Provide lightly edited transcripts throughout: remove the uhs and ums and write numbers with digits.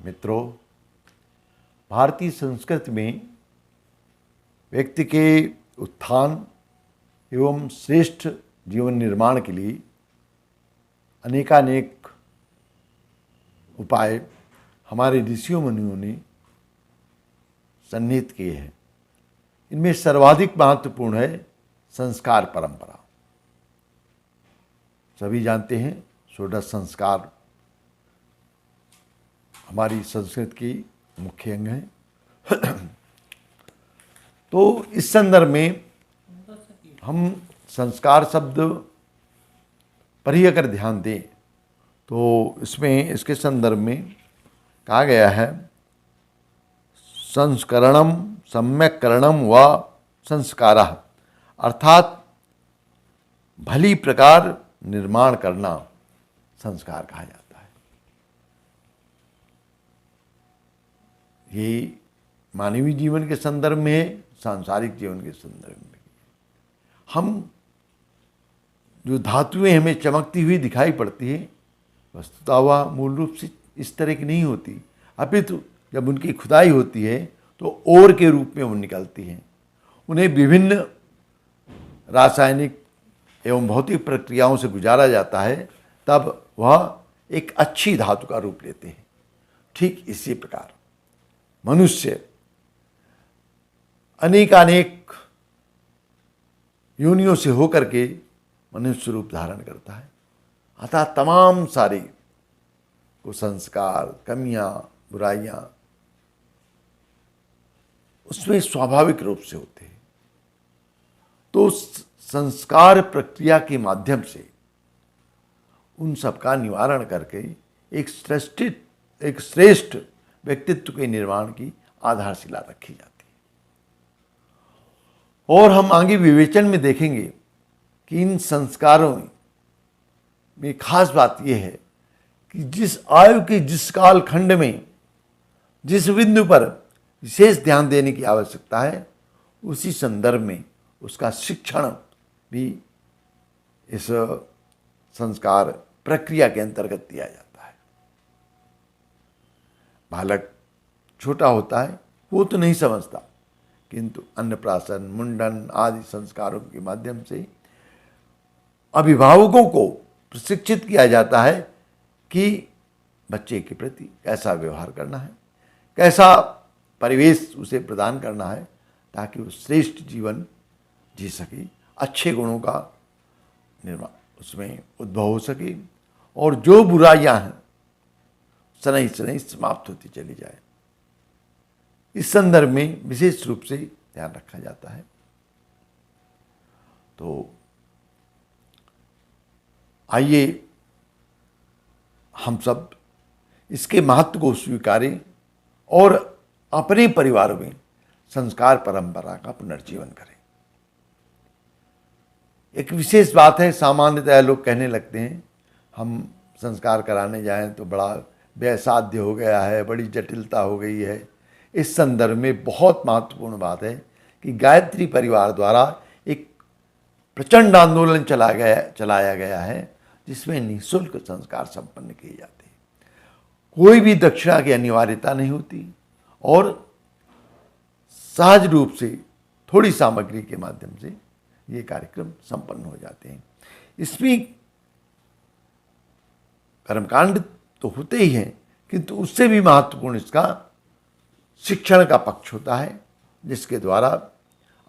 मित्रों, भारतीय संस्कृति में व्यक्ति के उत्थान एवं श्रेष्ठ जीवन निर्माण के लिए अनेकानेक उपाय हमारे ऋषियों मुनियों ने सन्निहित किए हैं। इनमें सर्वाधिक महत्वपूर्ण है संस्कार परंपरा। सभी जानते हैं 16 संस्कार हमारी संस्कृति की मुख्य अंग हैं। तो इस संदर्भ में हम संस्कार शब्द पर ही अगर ध्यान दें तो इसमें इसके संदर्भ में कहा गया है संस्करणम सम्यक करणम व संस्कारः, अर्थात भली प्रकार निर्माण करना संस्कार कहा जाता है। ये मानवीय जीवन के संदर्भ में है, सांसारिक जीवन के संदर्भ में। हम जो धातुएं हमें चमकती हुई दिखाई पड़ती है, वस्तुतः वह मूल रूप से इस तरह की नहीं होती, अपितु जब उनकी खुदाई होती है तो ओर के रूप में वो निकलती हैं। उन्हें विभिन्न रासायनिक एवं भौतिक प्रक्रियाओं से गुजारा जाता है, तब वह एक अच्छी धातु का रूप लेते हैं। ठीक इसी प्रकार मनुष्य अनेकानेक योनियों से होकर के मनुष्य रूप धारण करता है। अतः तमाम सारे कुसंस्कार, कमियां, बुराइयां उसमें स्वाभाविक रूप से होते हैं। तो संस्कार प्रक्रिया के माध्यम से उन सब का निवारण करके एक श्रेष्ठ व्यक्तित्व के निर्माण की आधारशिला रखी जाती है। और हम आगे विवेचन में देखेंगे कि इन संस्कारों में खास बात यह है कि जिस आयु के जिस काल खंड में जिस बिंदु पर विशेष ध्यान देने की आवश्यकता है, उसी संदर्भ में उसका शिक्षण भी इस संस्कार प्रक्रिया के अंतर्गत दिया जाता है। बालक छोटा होता है, वो तो नहीं समझता, किंतु अन्नप्राशन, मुंडन आदि संस्कारों के माध्यम से अभिभावकों को प्रशिक्षित किया जाता है कि बच्चे के प्रति कैसा व्यवहार करना है, कैसा परिवेश उसे प्रदान करना है, ताकि वो श्रेष्ठ जीवन जी सके, अच्छे गुणों का निर्माण उसमें उद्भव हो सके और जो बुराइयां हैं शनै शनै समाप्त होती चली जाए। इस संदर्भ में विशेष रूप से ध्यान रखा जाता है। तो आइए हम सब इसके महत्व को स्वीकारें और अपने परिवार में संस्कार परंपरा का पुनर्जीवन करें। एक विशेष बात है, सामान्यतः लोग कहने लगते हैं हम संस्कार कराने जाएं तो बड़ा व्ययसाध्य हो गया है, बड़ी जटिलता हो गई है। इस संदर्भ में बहुत महत्वपूर्ण बात है कि गायत्री परिवार द्वारा एक प्रचंड आंदोलन चलाया गया है, जिसमें निःशुल्क संस्कार संपन्न किए जाते हैं। कोई भी दक्षिणा की अनिवार्यता नहीं होती और सहज रूप से थोड़ी सामग्री के माध्यम से ये कार्यक्रम संपन्न हो जाते हैं। इसमें कर्मकांड तो होते ही हैं, किंतु उससे भी महत्वपूर्ण इसका शिक्षण का पक्ष होता है, जिसके द्वारा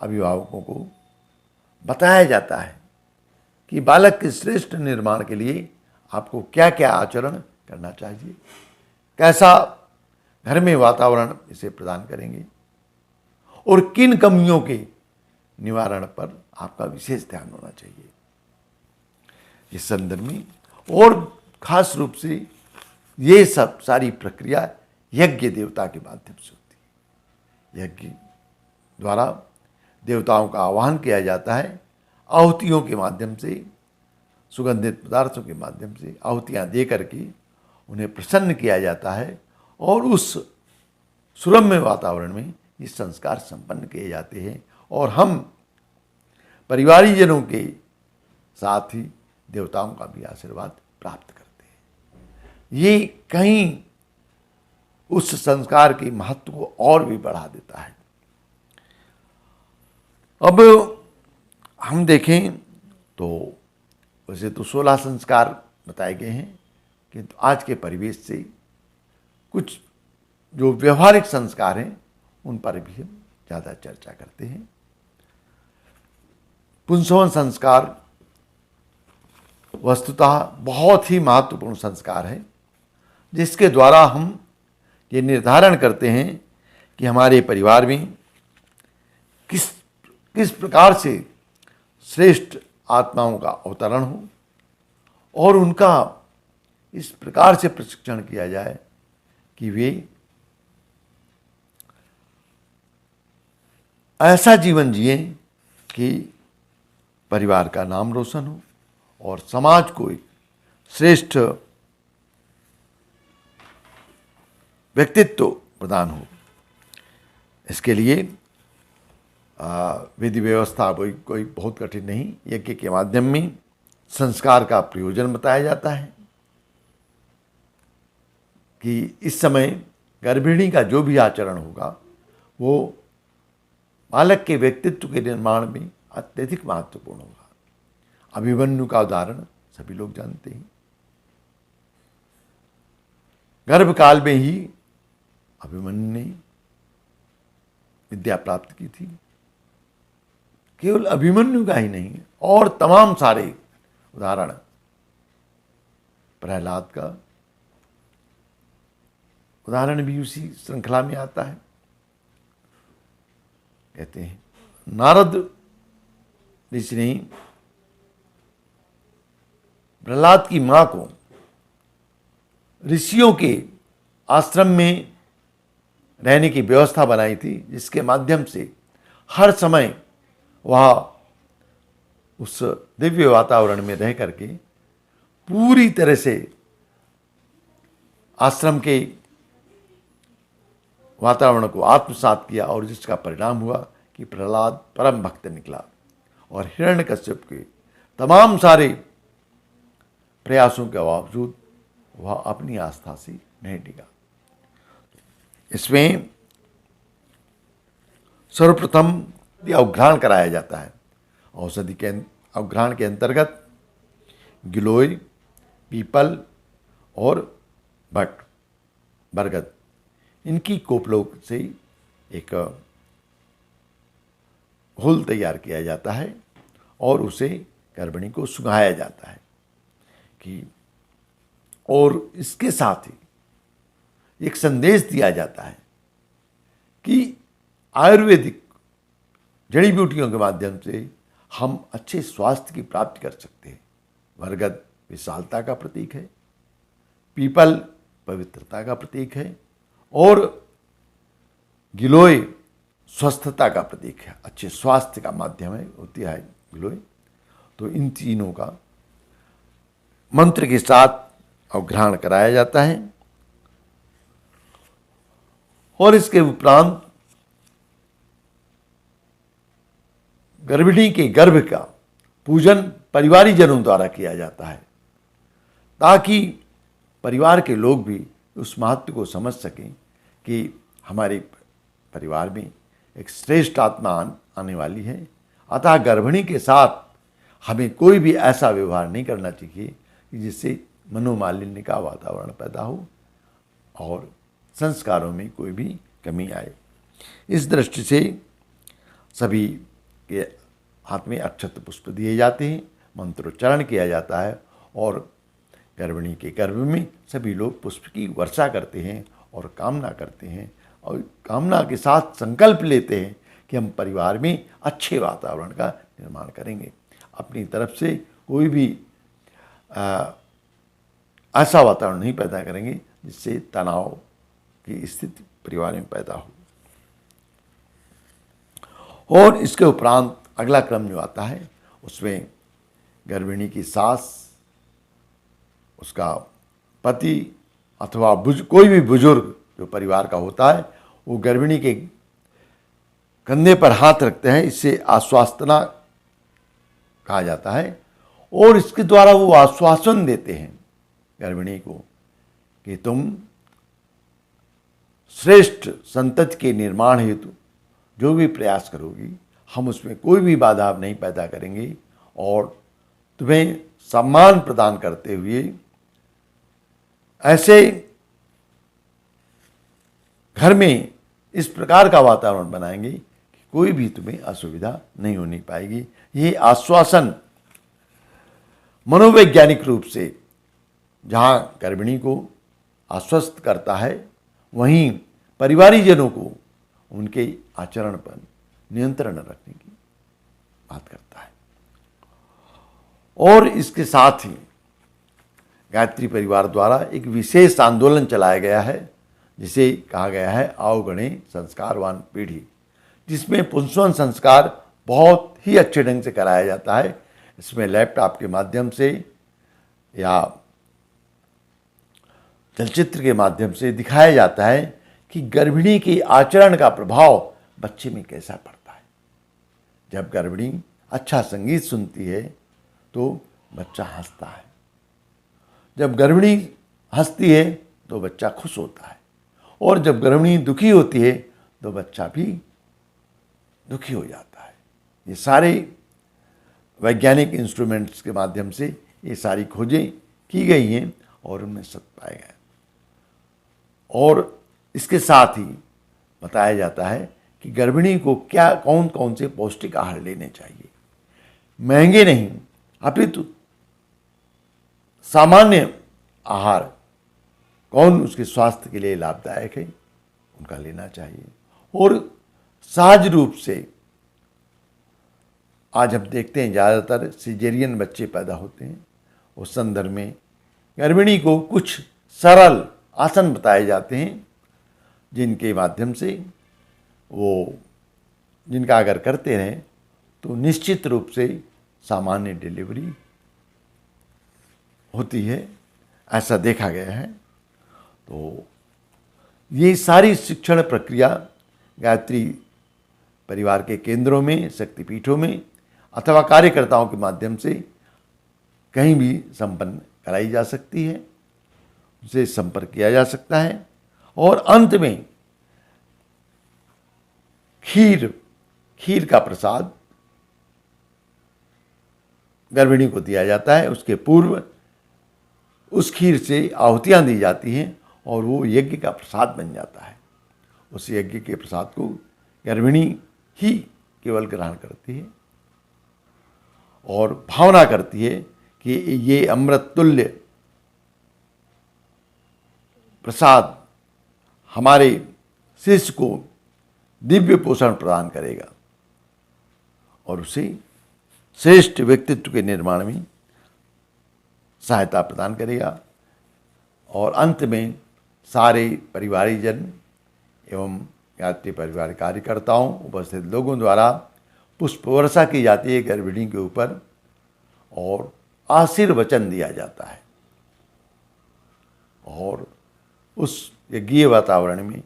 अभिभावकों को बताया जाता है कि बालक के श्रेष्ठ निर्माण के लिए आपको क्या क्या आचरण करना चाहिए, कैसा घर में वातावरण इसे प्रदान करेंगे और किन कमियों के निवारण पर आपका विशेष ध्यान होना चाहिए। इस संदर्भ में और खास रूप से ये सब सारी प्रक्रिया यज्ञ देवता के माध्यम से होती है। यज्ञ द्वारा देवताओं का आह्वान किया जाता है, आहुतियों के माध्यम से, सुगंधित पदार्थों के माध्यम से आहुतियाँ दे करके उन्हें प्रसन्न किया जाता है और उस सुरम्य वातावरण में ये संस्कार संपन्न किए जाते हैं और हम परिवारीजनों के साथ ही देवताओं का भी आशीर्वाद प्राप्त करते हैं। ये कहीं उस संस्कार के महत्व को और भी बढ़ा देता है। अब हम देखें तो वैसे तो 16 संस्कार बताए गए हैं, किंतु आज के परिवेश से कुछ जो व्यवहारिक संस्कार हैं उन पर भी हम ज़्यादा चर्चा करते हैं। पुंसवन संस्कार वस्तुतः बहुत ही महत्वपूर्ण संस्कार है, जिसके द्वारा हम ये निर्धारण करते हैं कि हमारे परिवार में किस प्रकार से श्रेष्ठ आत्माओं का अवतरण हो और उनका इस प्रकार से प्रशिक्षण किया जाए कि वे ऐसा जीवन जिए कि परिवार का नाम रोशन हो और समाज को एक श्रेष्ठ व्यक्तित्व प्रदान हो। इसके लिए विधि व्यवस्था कोई बहुत कठिन नहीं, यज्ञ के माध्यम में संस्कार का प्रयोजन बताया जाता है कि इस समय गर्भिणी का जो भी आचरण होगा वो बालक के व्यक्तित्व के निर्माण में अत्यधिक महत्वपूर्ण होगा। अभिमन्यु का उदाहरण सभी लोग जानते हैं। गर्भकाल में ही अभिमन्यु ने विद्या प्राप्त की थी। केवल अभिमन्यु का ही नहीं और तमाम सारे उदाहरण, प्रहलाद का उदाहरण भी उसी श्रृंखला में आता है। कहते हैं नारद ऋषि ने प्रहलाद की मां को ऋषियों के आश्रम में रहने की व्यवस्था बनाई थी, जिसके माध्यम से हर समय वह उस दिव्य वातावरण में रह करके पूरी तरह से आश्रम के वातावरण को आत्मसात किया और जिसका परिणाम हुआ कि प्रहलाद परम भक्त निकला और हिरण्यकश्यप के तमाम सारे प्रयासों के बावजूद वह अपनी आस्था से नहीं टिका। इसमें सर्वप्रथम अवघ्राण कराया जाता है। औषधि के अवघ्राण के अंतर्गत गिलोय, पीपल और भट्ट, बरगद, इनकी कोपलों से एक घोल तैयार किया जाता है और उसे गर्भिणी को सुंघाया जाता है कि, और इसके साथ ही एक संदेश दिया जाता है कि आयुर्वेदिक जड़ी बूटियों के माध्यम से हम अच्छे स्वास्थ्य की प्राप्ति कर सकते हैं। बरगद विशालता का प्रतीक है, पीपल पवित्रता का प्रतीक है और गिलोय स्वस्थता का प्रतीक है, अच्छे स्वास्थ्य का माध्यम है होती है गिलोय। तो इन तीनों का मंत्र के साथ अवघ्राण कराया जाता है और इसके उपरांत गर्भिणी के गर्भ का पूजन परिवारीजनों द्वारा किया जाता है, ताकि परिवार के लोग भी उस महत्व को समझ सकें कि हमारे परिवार में एक श्रेष्ठ आत्मा आने वाली है। अतः गर्भिणी के साथ हमें कोई भी ऐसा व्यवहार नहीं करना चाहिए कि जिससे मनोमालिन्य का वातावरण पैदा हो और संस्कारों में कोई भी कमी आए। इस दृष्टि से सभी के हाथ में अक्षत पुष्प दिए जाते हैं, मंत्रोच्चारण किया जाता है और गर्भिणी के गर्भ में सभी लोग पुष्प की वर्षा करते हैं और कामना करते हैं और कामना के साथ संकल्प लेते हैं कि हम परिवार में अच्छे वातावरण का निर्माण करेंगे। अपनी तरफ से कोई भी ऐसा वातावरण नहीं पैदा करेंगे जिससे तनाव की स्थिति परिवार में पैदा हो। और इसके उपरांत अगला क्रम जो आता है उसमें गर्भिणी की सास, उसका पति अथवा कोई भी बुजुर्ग जो परिवार का होता है वो गर्भिणी के कंधे पर हाथ रखते हैं। इससे आश्वासना कहा जाता है और इसके द्वारा वो आश्वासन देते हैं गर्भिणी को कि तुम श्रेष्ठ संतति के निर्माण हेतु जो भी प्रयास करोगी, हम उसमें कोई भी बाधा नहीं पैदा करेंगे और तुम्हें सम्मान प्रदान करते हुए ऐसे घर में इस प्रकार का वातावरण बनाएंगे कि कोई भी तुम्हें असुविधा नहीं होनी पाएगी। ये आश्वासन मनोवैज्ञानिक रूप से जहाँ गर्भिणी को आश्वस्त करता है, वहीं परिवारीजनों को उनके आचरण पर नियंत्रण रखने की बात करता है। और इसके साथ ही गायत्री परिवार द्वारा एक विशेष आंदोलन चलाया गया है जिसे कहा गया है आओ गणे संस्कारवान पीढ़ी, जिसमें पुंसवन संस्कार बहुत ही अच्छे ढंग से कराया जाता है। इसमें लैपटॉप के माध्यम से या चलचित्र के माध्यम से दिखाया जाता है कि गर्भिणी के आचरण का प्रभाव बच्चे में कैसा पड़ता है। जब गर्भिणी अच्छा संगीत सुनती है तो बच्चा हंसता है, जब गर्भिणी हंसती है तो बच्चा खुश होता है, और जब गर्भिणी दुखी होती है तो बच्चा भी दुखी हो जाता है। ये सारे वैज्ञानिक इंस्ट्रूमेंट्स के माध्यम से ये सारी खोजें की गई हैं और उनमें सत्य पाए गए। और इसके साथ ही बताया जाता है कि गर्भिणी को क्या कौन कौन से पौष्टिक आहार लेने चाहिए, महंगे नहीं अपितु सामान्य आहार कौन उसके स्वास्थ्य के लिए लाभदायक है उनका लेना चाहिए। और सहज रूप से आज हम देखते हैं ज़्यादातर सिजेरियन बच्चे पैदा होते हैं, उस संदर्भ में गर्भिणी को कुछ सरल आसन बताए जाते हैं जिनके माध्यम से जिनका अगर करते रहें तो निश्चित रूप से सामान्य डिलीवरी होती है, ऐसा देखा गया है। तो ये सारी शिक्षण प्रक्रिया गायत्री परिवार के केंद्रों में, शक्तिपीठों में अथवा कार्यकर्ताओं के माध्यम से कहीं भी संपन्न कराई जा सकती है, उसे संपर्क किया जा सकता है। और अंत में खीर का प्रसाद गर्भिणी को दिया जाता है। उसके पूर्व उस खीर से आहुतियाँ दी जाती हैं और वो यज्ञ का प्रसाद बन जाता है। उस यज्ञ के प्रसाद को गर्भिणी ही केवल ग्रहण करती है और भावना करती है कि ये अमृत तुल्य प्रसाद हमारे शिष्य को दिव्य पोषण प्रदान करेगा और उसे श्रेष्ठ व्यक्तित्व के निर्माण में सहायता प्रदान करेगा। और अंत में सारे परिवारीजन एवं गायत्री परिवार कार्यकर्ताओं, उपस्थित लोगों द्वारा पुष्प वर्षा की जाती है गर्भिणी के ऊपर और आशीर्वचन दिया जाता है। और उस यज्ञीय वातावरण में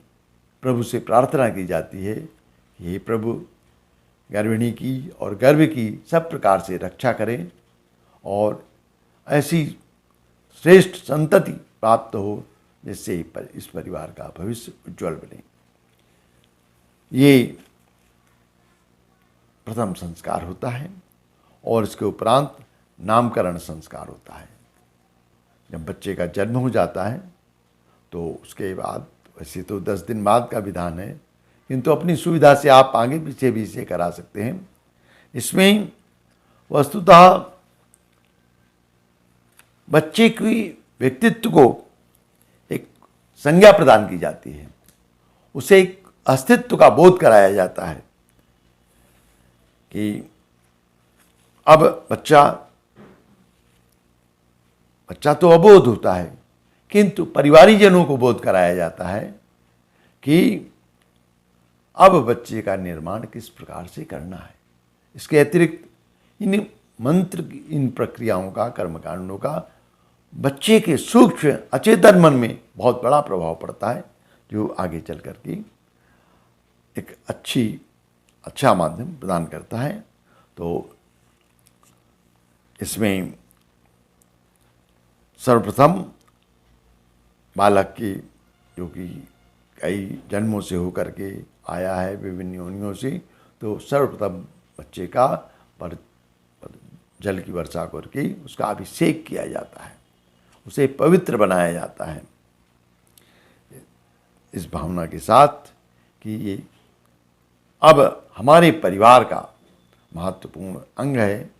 प्रभु से प्रार्थना की जाती है कि हे प्रभु, गर्भिणी की और गर्भ की सब प्रकार से रक्षा करें और ऐसी श्रेष्ठ संतति प्राप्त हो जिससे इस परिवार का भविष्य उज्जवल बने। ये प्रथम संस्कार होता है और इसके उपरांत नामकरण संस्कार होता है। जब बच्चे का जन्म हो जाता है तो उसके बाद, वैसे तो 10 दिन बाद का विधान है, किंतु अपनी सुविधा से आप आगे पीछे भी इसे करा सकते हैं। इसमें वस्तुतः बच्चे की व्यक्तित्व को एक संज्ञा प्रदान की जाती है, उसे एक अस्तित्व का बोध कराया जाता है कि अब बच्चा तो अबोध होता है, किंतु परिवारीजनों को बोध कराया जाता है कि अब बच्चे का निर्माण किस प्रकार से करना है। इसके अतिरिक्त इन मंत्र, इन प्रक्रियाओं का, कर्मकांडों का बच्चे के सूक्ष्म अचेतन मन में बहुत बड़ा प्रभाव पड़ता है, जो आगे चल कर के एक अच्छा माध्यम प्रदान करता है। तो इसमें सर्वप्रथम बालक की, जो कि कई जन्मों से होकर के आया है, विभिन्न योनियों से, तो सर्वप्रथम बच्चे का पर जल की वर्षा करके उसका अभिषेक किया जाता है, उसे पवित्र बनाया जाता है, इस भावना के साथ कि ये अब हमारे परिवार का महत्वपूर्ण अंग है,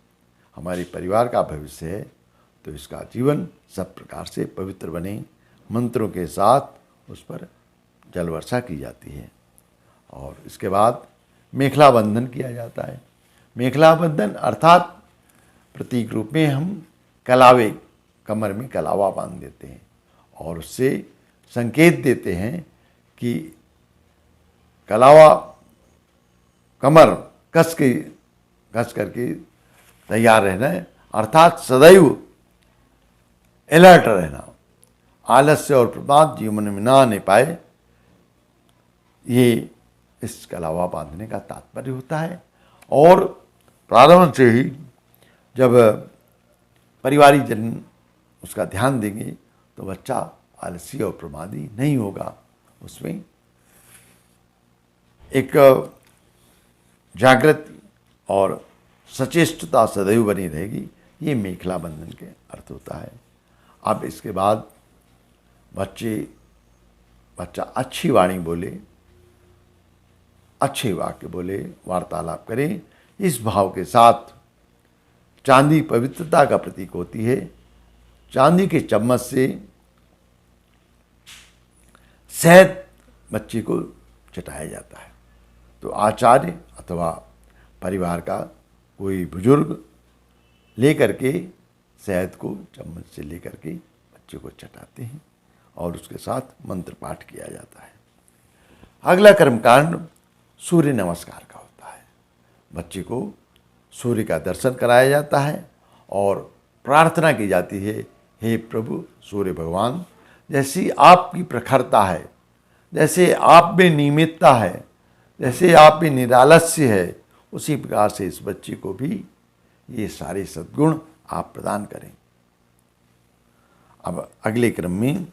हमारे परिवार का भविष्य है, तो इसका जीवन सब प्रकार से पवित्र बने, मंत्रों के साथ उस पर जल वर्षा की जाती है। और इसके बाद मेखला बंधन किया जाता है। मेखला बंधन अर्थात प्रतीक रूप में हम कलावे, कमर में कलावा बांध देते हैं और उससे संकेत देते हैं कि कलावा कमर कस करके तैयार रहना है, अर्थात सदैव अलर्ट रहना, आलस्य और प्रमाद जीवन में ना आने पाए, ये इस कलावा बांधने का तात्पर्य होता है। और प्रारंभ से ही जब परिवारिक जन उसका ध्यान देंगे तो बच्चा आलसी और प्रमादी नहीं होगा, उसमें एक जागृति और सचेष्टता सदैव बनी रहेगी। ये मेखला बंधन के अर्थ होता है। अब इसके बाद बच्चा अच्छी वाणी बोले, अच्छे वाक्य बोले, वार्तालाप करें, इस भाव के साथ चांदी पवित्रता का प्रतीक होती है। चांदी के चम्मच से शहद बच्चे को चटाया जाता है। तो आचार्य अथवा परिवार का कोई बुजुर्ग लेकर के शहद को चम्मच से लेकर के बच्चे को चटाते हैं और उसके साथ मंत्र पाठ किया जाता है। अगला कर्मकांड सूर्य नमस्कार का होता है। बच्चे को सूर्य का दर्शन कराया जाता है और प्रार्थना की जाती है, हे प्रभु सूर्य भगवान, जैसी आपकी प्रखरता है, जैसे आप में नियमितता है, जैसे आप में निरालस्य है, उसी प्रकार से इस बच्चे को भी ये सारे सद्गुण आप प्रदान करें। अब अगले क्रम में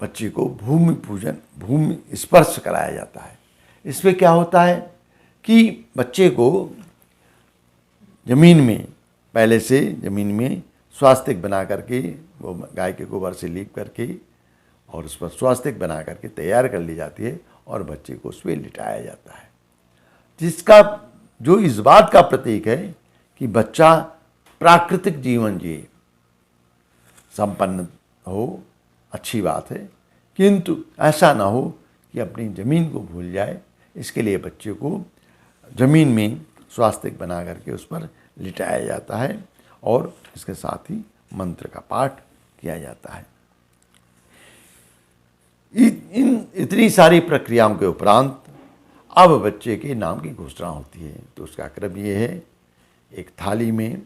बच्चे को भूमि पूजन, भूमि स्पर्श कराया जाता है। इसमें क्या होता है कि बच्चे को जमीन में, पहले से जमीन में स्वास्तिक बना करके, वो गाय के गोबर से लीप करके और उस पर स्वास्तिक बना करके तैयार कर ली जाती है और बच्चे को उसमें लिटाया जाता है, जिसका जो इस बात का प्रतीक है कि बच्चा प्राकृतिक जीवन जिए, संपन्न हो, अच्छी बात है, किंतु ऐसा ना हो कि अपनी ज़मीन को भूल जाए। इसके लिए बच्चे को ज़मीन में स्वास्तिक बना करके उस पर लिटाया जाता है और इसके साथ ही मंत्र का पाठ किया जाता है। इतनी सारी प्रक्रियाओं के उपरांत अब बच्चे के नाम की घोषणा होती है। तो उसका क्रम ये है, एक थाली में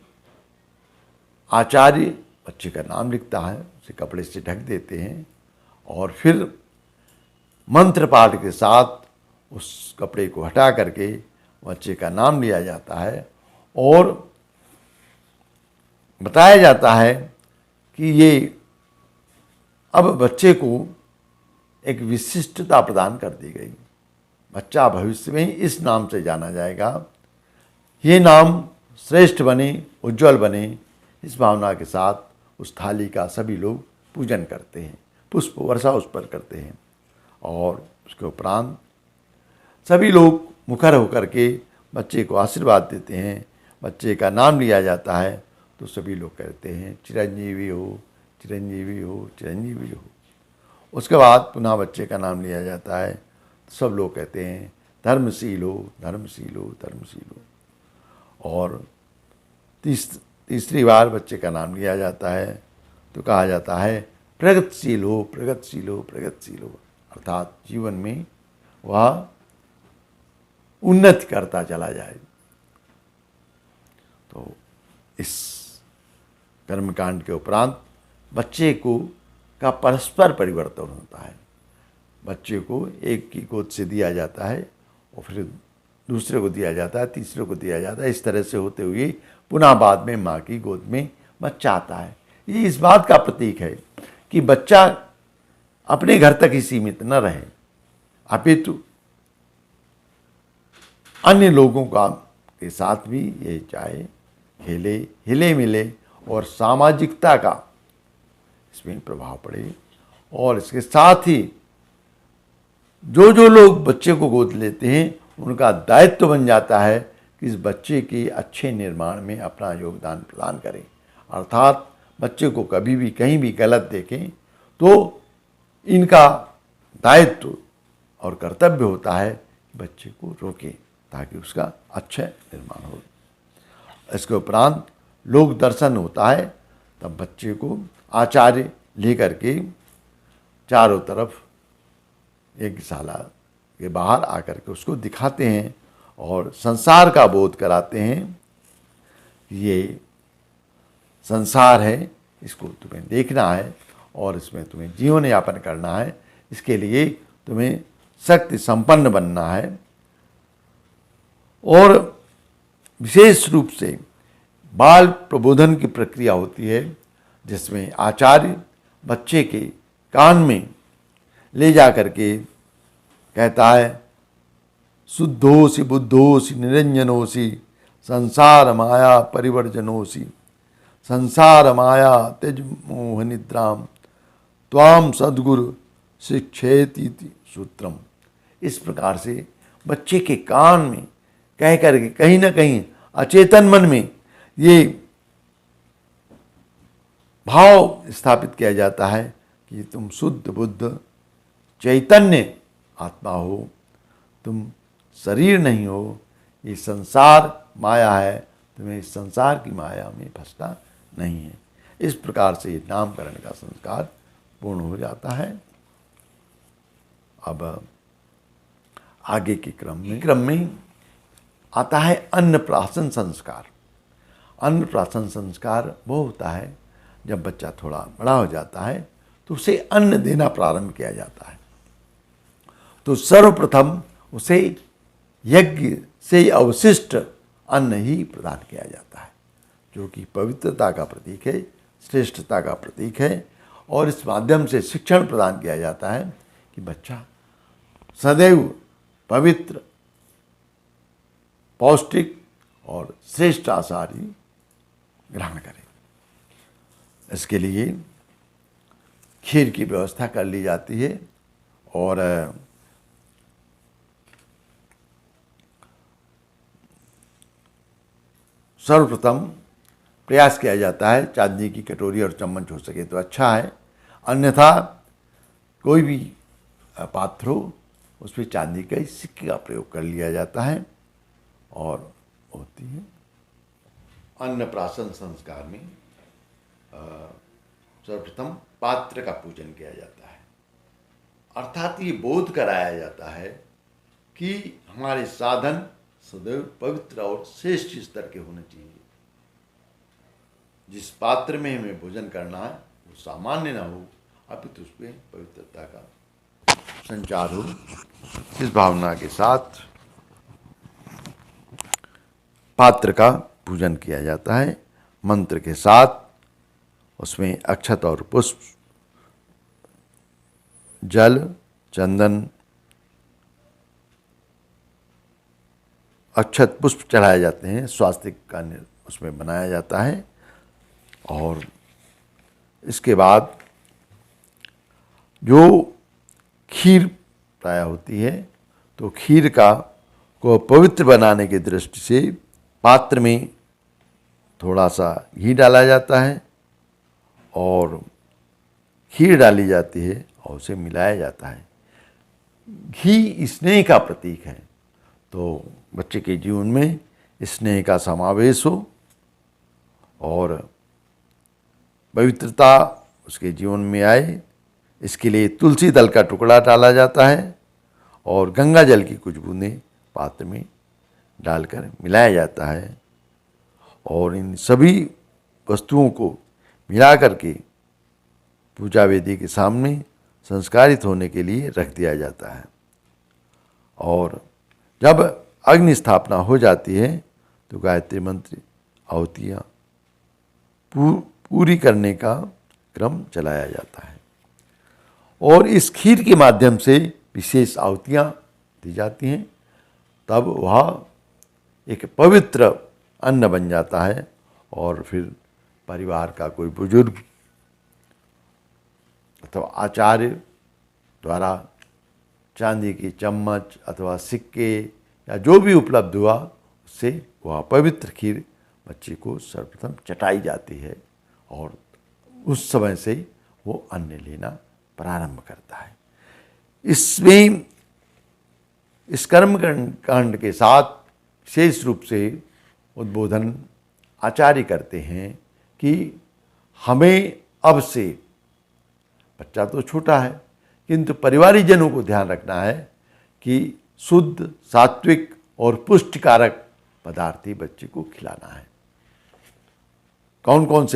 आचार्य बच्चे का नाम लिखता है, उसे कपड़े से ढक देते हैं और फिर मंत्र पाठ के साथ उस कपड़े को हटा करके बच्चे का नाम लिया जाता है और बताया जाता है कि ये अब बच्चे को एक विशिष्टता प्रदान कर दी गई। बच्चा भविष्य में इस नाम से जाना जाएगा, ये नाम श्रेष्ठ बने, उज्जवल बने, इस भावना के साथ उस थाली का सभी लोग पूजन करते हैं, पुष्प वर्षा उस पर करते हैं और उसके उपरांत सभी लोग मुखर होकर के बच्चे को आशीर्वाद देते हैं। बच्चे का नाम लिया जाता है तो सभी लोग कहते हैं चिरंजीवी हो, चिरंजीवी हो, चिरंजीवी हो। उसके बाद पुनः बच्चे का नाम लिया जाता है तो सब लोग कहते हैं धर्मशील हो, धर्मशील हो, धर्मशील हो। और तीसरी बार बच्चे का नाम लिया जाता है तो कहा जाता है प्रगतिशील हो, प्रगतिशील हो, प्रगतिशील हो, अर्थात जीवन में वह उन्नति करता चला जाए। तो इस कर्मकांड के उपरांत बच्चे को का परस्पर परिवर्तन होता है। बच्चे को एक की गोद से दिया जाता है और फिर दूसरे को दिया जाता है, तीसरे को दिया जाता है, इस तरह से होते हुए पुनः बाद में माँ की गोद में बच्चा आता है। ये इस बात का प्रतीक है कि बच्चा अपने घर तक ही सीमित न रहे, अपितु अन्य लोगों के साथ भी ये चाहे खेले, हिले मिले और सामाजिकता का इसमें प्रभाव पड़े। और इसके साथ ही जो जो लोग बच्चे को गोद लेते हैं उनका दायित्व बन जाता है कि इस बच्चे के अच्छे निर्माण में अपना योगदान प्रदान करें। अर्थात बच्चे को कभी भी कहीं भी गलत देखें तो इनका दायित्व और कर्तव्य होता है कि बच्चे को रोकें ताकि उसका अच्छा निर्माण हो। इसके उपरांत लोक दर्शन होता है, तब बच्चे को आचार्य लेकर के चारों तरफ यज्ञशाला के बाहर आकर के उसको दिखाते हैं और संसार का बोध कराते हैं। ये संसार है, इसको तुम्हें देखना है और इसमें तुम्हें जीवन यापन करना है। इसके लिए तुम्हें शक्ति संपन्न बनना है। और विशेष रूप से बाल प्रबोधन की प्रक्रिया होती है, जिसमें आचार्य बच्चे के कान में ले जा करके कहता है, शुद्धोसि बुद्धोसि निरंजनोसि संसार माया परिवर्जनोसि संसार माया त्यज मोह निद्राम त्वाम सद्गुरु शिक्षेति सूत्रम। इस प्रकार से बच्चे के कान में कह करके कहीं ना कहीं अचेतन मन में ये भाव स्थापित किया जाता है कि तुम शुद्ध बुद्ध चैतन्य आत्मा हो, तुम शरीर नहीं हो, ये संसार माया है, तुम्हें इस संसार की माया में फंसना नहीं है। इस प्रकार से नामकरण का संस्कार पूर्ण हो जाता है। अब आगे के क्रम में आता है अन्नप्राशन संस्कार। अन्नप्राशन संस्कार वो होता है जब बच्चा थोड़ा बड़ा हो जाता है तो उसे अन्न देना प्रारंभ किया जाता है। तो सर्वप्रथम उसे यज्ञ से अवशिष्ट अन्न ही प्रदान किया जाता है, जो कि पवित्रता का प्रतीक है, श्रेष्ठता का प्रतीक है। और इस माध्यम से शिक्षण प्रदान किया जाता है कि बच्चा सदैव पवित्र, पौष्टिक और श्रेष्ठ आहार ही ग्रहण करे। इसके लिए खीर की व्यवस्था कर ली जाती है और सर्वप्रथम प्रयास किया जाता है चांदी की कटोरी और चम्मच हो सके तो अच्छा है, अन्यथा कोई भी पात्र हो उस पर चांदी का सिक्के का प्रयोग कर लिया जाता है। और होती है अन्नप्राशन संस्कार में सर्वप्रथम पात्र का पूजन किया जाता है, अर्थात ये बोध कराया जाता है कि हमारे साधन सदैव पवित्र और श्रेष्ठ स्तर के होने चाहिए। जिस पात्र में हमें भोजन करना है वो सामान्य ना हो, अपितु उसमें पवित्रता का संचार हो। इस भावना के साथ पात्र का पूजन किया जाता है। मंत्र के साथ उसमें अक्षत और पुष्प, जल, चंदन, अक्षत पुष्प चढ़ाए जाते हैं, स्वास्तिक का उसमें बनाया जाता है। और इसके बाद जो खीर प्राय होती है, तो खीर को पवित्र बनाने की दृष्टि से पात्र में थोड़ा सा घी डाला जाता है और खीर डाली जाती है और उसे मिलाया जाता है। घी स्नेह का प्रतीक है, तो बच्चे के जीवन में स्नेह का समावेश हो और पवित्रता उसके जीवन में आए, इसके लिए तुलसी दल का टुकड़ा डाला जाता है और गंगा जल की कुछ बूंदें पात्र में डालकर मिलाया जाता है। और इन सभी वस्तुओं को मिला करके पूजा वेदी के सामने संस्कारित होने के लिए रख दिया जाता है। और जब अग्नि स्थापना हो जाती है तो गायत्री मंत्र आहुतियाँ पूरी करने का क्रम चलाया जाता है। और इस खीर के माध्यम से विशेष आहुतियाँ दी जाती हैं, तब वह एक पवित्र अन्न बन जाता है और फिर परिवार का कोई बुजुर्ग अथवा आचार्य द्वारा चांदी की चम्मच अथवा सिक्के या जो भी उपलब्ध हुआ उससे वह पवित्र खीर बच्चे को सर्वप्रथम चटाई जाती है और उस समय से वो अन्न लेना प्रारंभ करता है। इसमें इस कर्म कांड के साथ विशेष रूप से उद्बोधन आचार्य करते हैं कि हमें अब से, बच्चा तो छोटा है किंतु परिवारीजनों को ध्यान रखना है कि शुद्ध, सात्विक और पुष्टिकारक पदार्थ ही बच्चे को खिलाना है। कौन कौन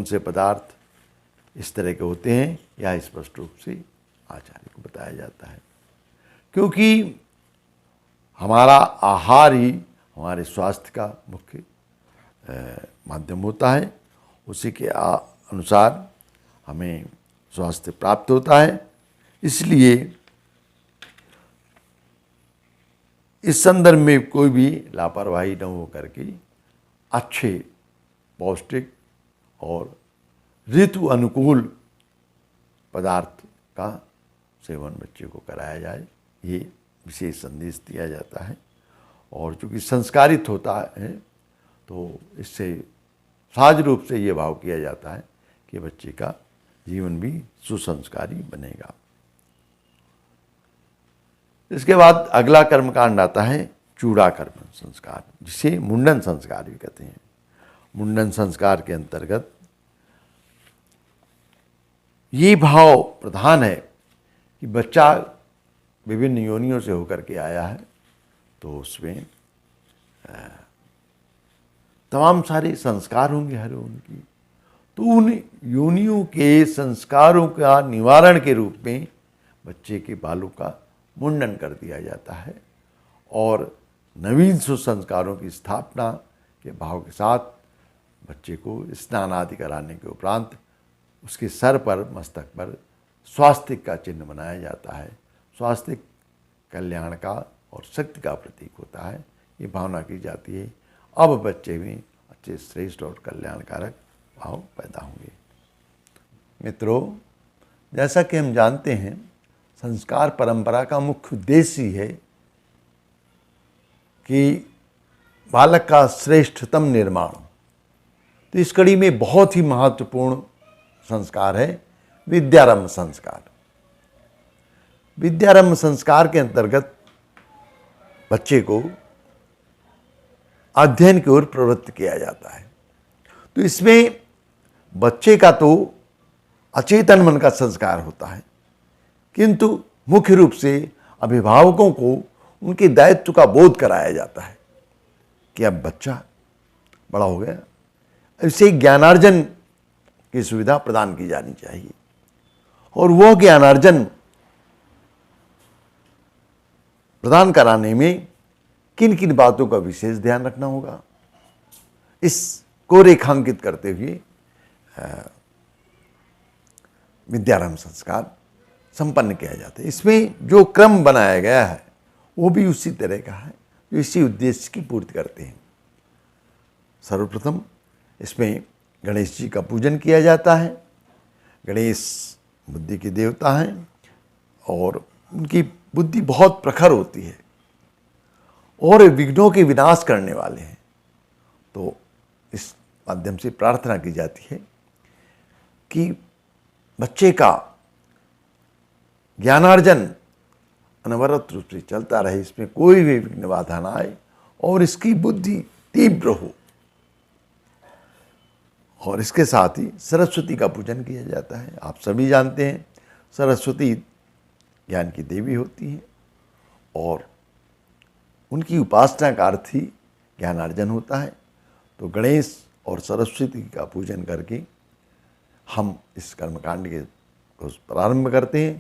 से पदार्थ इस तरह के होते हैं यह स्पष्ट रूप से आचार्य को बताया जाता है, क्योंकि हमारा आहार ही हमारे स्वास्थ्य का मुख्य माध्यम होता है। उसी के अनुसार हमें स्वास्थ्य प्राप्त होता है। इसलिए इस संदर्भ में कोई भी लापरवाही न हो करके अच्छे, पौष्टिक और ऋतु अनुकूल पदार्थ का सेवन बच्चे को कराया जाए, ये विशेष संदेश दिया जाता है। और चूँकि संस्कारित होता है तो इससे सहज रूप से ये भाव किया जाता है कि बच्चे का जीवन भी सुसंस्कारी बनेगा। इसके बाद अगला कर्मकांड आता है चूड़ाकर्म संस्कार, जिसे मुंडन संस्कार भी कहते हैं। मुंडन संस्कार के अंतर्गत ये भाव प्रधान है कि बच्चा विभिन्न योनियों से होकर के आया है, तो उसमें तमाम सारे संस्कार होंगे हर उनकी, तो उन योनियों के संस्कारों का निवारण के रूप में बच्चे के बालों का मुंडन कर दिया जाता है और नवीन सुसंस्कारों की स्थापना के भाव के साथ बच्चे को स्नान आदि कराने के उपरांत उसके सर पर, मस्तक पर स्वास्तिक का चिन्ह बनाया जाता है। स्वास्तिक कल्याण का और शक्ति का प्रतीक होता है। ये भावना की जाती है अब बच्चे में अच्छे, श्रेष्ठ और कल्याणकारक भाव पैदा होंगे। मित्रों, जैसा कि हम जानते हैं, संस्कार परंपरा का मुख्य उद्देश्य ही है कि बालक का श्रेष्ठतम निर्माण। तो इस कड़ी में बहुत ही महत्वपूर्ण संस्कार है विद्यारंभ संस्कार। विद्यारंभ संस्कार के अंतर्गत बच्चे को अध्ययन की ओर प्रवृत्त किया जाता है। तो इसमें बच्चे का तो अचेतन मन का संस्कार होता है, किंतु मुख्य रूप से अभिभावकों को उनके दायित्व का बोध कराया जाता है कि अब बच्चा बड़ा हो गया, इसे ज्ञानार्जन की सुविधा प्रदान की जानी चाहिए और वह ज्ञानार्जन प्रदान कराने में किन किन बातों का विशेष ध्यान रखना होगा, इसको रेखांकित करते हुए विद्यारंभ संस्कार संपन्न किया जाता है। इसमें जो क्रम बनाया गया है वो भी उसी तरह का है जो इसी उद्देश्य की पूर्ति करते हैं। सर्वप्रथम इसमें गणेश जी का पूजन किया जाता है। गणेश बुद्धि के देवता हैं और उनकी बुद्धि बहुत प्रखर होती है और विघ्नों के विनाश करने वाले हैं। तो इस माध्यम से प्रार्थना की जाती है कि बच्चे का ज्ञानार्जन अनवरत रूप से चलता रहे, इसमें कोई भी विघ्न बाधा ना आए और इसकी बुद्धि तीव्र हो। और इसके साथ ही सरस्वती का पूजन किया जाता है। आप सभी जानते हैं सरस्वती ज्ञान की देवी होती हैं और उनकी उपासना का अर्थ ही ज्ञानार्जन होता है। तो गणेश और सरस्वती का पूजन करके हम इस कर्मकांड के को प्रारंभ करते हैं।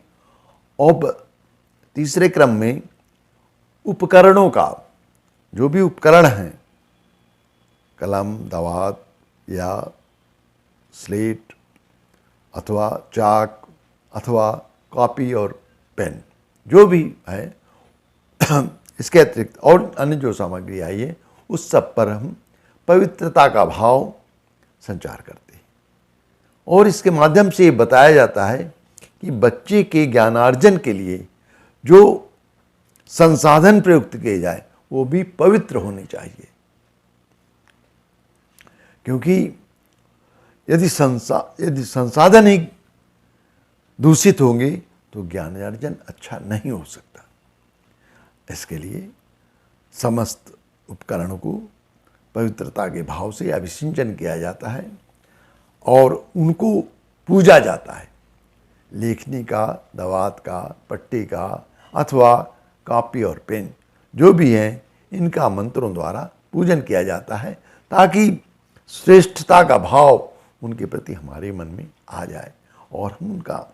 अब तीसरे क्रम में उपकरणों का, जो भी उपकरण हैं, कलम, दवात या स्लेट अथवा चाक अथवा कॉपी और पेन, जो भी है इसके अतिरिक्त और अन्य जो सामग्री आई है उस सब पर हम पवित्रता का भाव संचार करते हैं। और इसके माध्यम से ये बताया जाता है कि बच्चे के ज्ञानार्जन के लिए जो संसाधन प्रयुक्त किए जाए वो भी पवित्र होने चाहिए, क्योंकि यदि संसाधन ही दूषित होंगे तो ज्ञानार्जन अच्छा नहीं हो सकता। इसके लिए समस्त उपकरणों को पवित्रता के भाव से अभिसिंचन किया जाता है और उनको पूजा जाता है। लेखनी का, दवात का, पट्टी का अथवा कॉपी और पेन जो भी हैं इनका मंत्रों द्वारा पूजन किया जाता है ताकि श्रेष्ठता का भाव उनके प्रति हमारे मन में आ जाए और हम उनका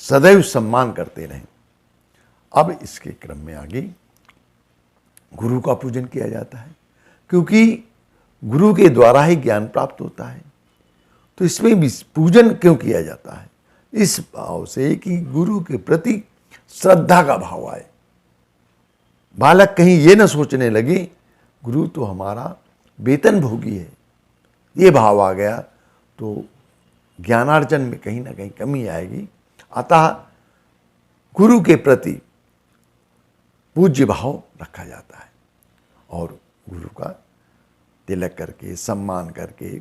सदैव सम्मान करते रहें। अब इसके क्रम में आगे गुरु का पूजन किया जाता है, क्योंकि गुरु के द्वारा ही ज्ञान प्राप्त होता है। तो इसमें भी पूजन क्यों किया जाता है? इस भाव से कि गुरु के प्रति श्रद्धा का भाव आए। बालक कहीं ये न सोचने लगे गुरु तो हमारा वेतन भोगी है, ये भाव आ गया तो ज्ञानार्जन में कहीं ना कहीं कमी आएगी। अतः गुरु के प्रति पूज्य भाव रखा जाता है और गुरु का तिलक करके, सम्मान करके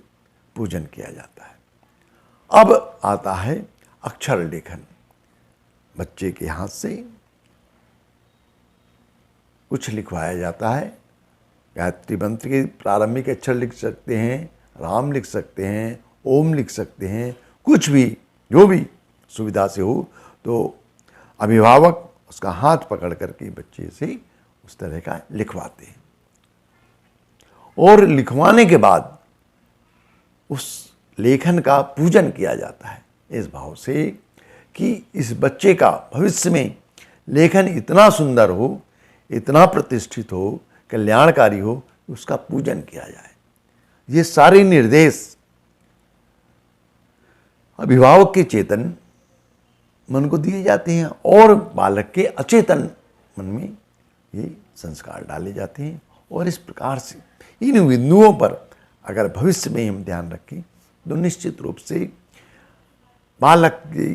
पूजन किया जाता है। अब आता है अक्षर लेखन। बच्चे के हाथ से कुछ लिखवाया जाता है। गायत्री मंत्र के प्रारंभिक अक्षर लिख सकते हैं, राम लिख सकते हैं, ओम लिख सकते हैं, कुछ भी जो भी सुविधा से हो। तो अभिभावक उसका हाथ पकड़ करके बच्चे से उस तरह का लिखवाते हैं और लिखवाने के बाद उस लेखन का पूजन किया जाता है इस भाव से कि इस बच्चे का भविष्य में लेखन इतना सुंदर हो, इतना प्रतिष्ठित हो, कल्याणकारी हो, उसका पूजन किया जाए। ये सारे निर्देश अभिभावक के चेतन मन को दिए जाते हैं और बालक के अचेतन मन में ये संस्कार डाले जाते हैं। और इस प्रकार से इन बिंदुओं पर अगर भविष्य में हम ध्यान रखें तो निश्चित रूप से बालक के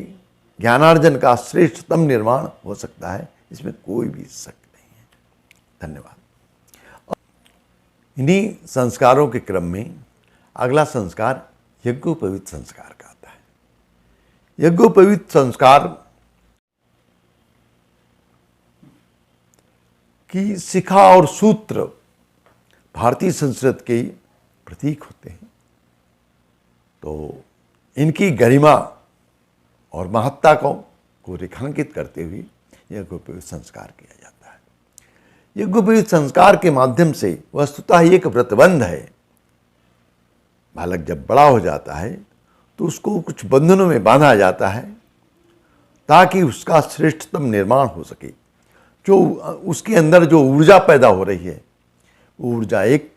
ज्ञानार्जन का श्रेष्ठतम निर्माण हो सकता है, इसमें कोई भी शक नहीं है। धन्यवाद। इन्हीं संस्कारों के क्रम में अगला संस्कार यज्ञोपवीत संस्कार का आता है। यज्ञोपवीत संस्कार की शिखा और सूत्र भारतीय संस्कृति के प्रतीक होते हैं, तो इनकी गरिमा और महत्ता को रेखांकित करते हुए यज्ञोपवीत संस्कार किया जाता है। यज्ञोपवीत संस्कार के माध्यम से वस्तुतः एक व्रतबंध है। बालक जब बड़ा हो जाता है तो उसको कुछ बंधनों में बांधा जाता है ताकि उसका श्रेष्ठतम निर्माण हो सके। जो उसके अंदर जो ऊर्जा पैदा हो रही है, ऊर्जा एक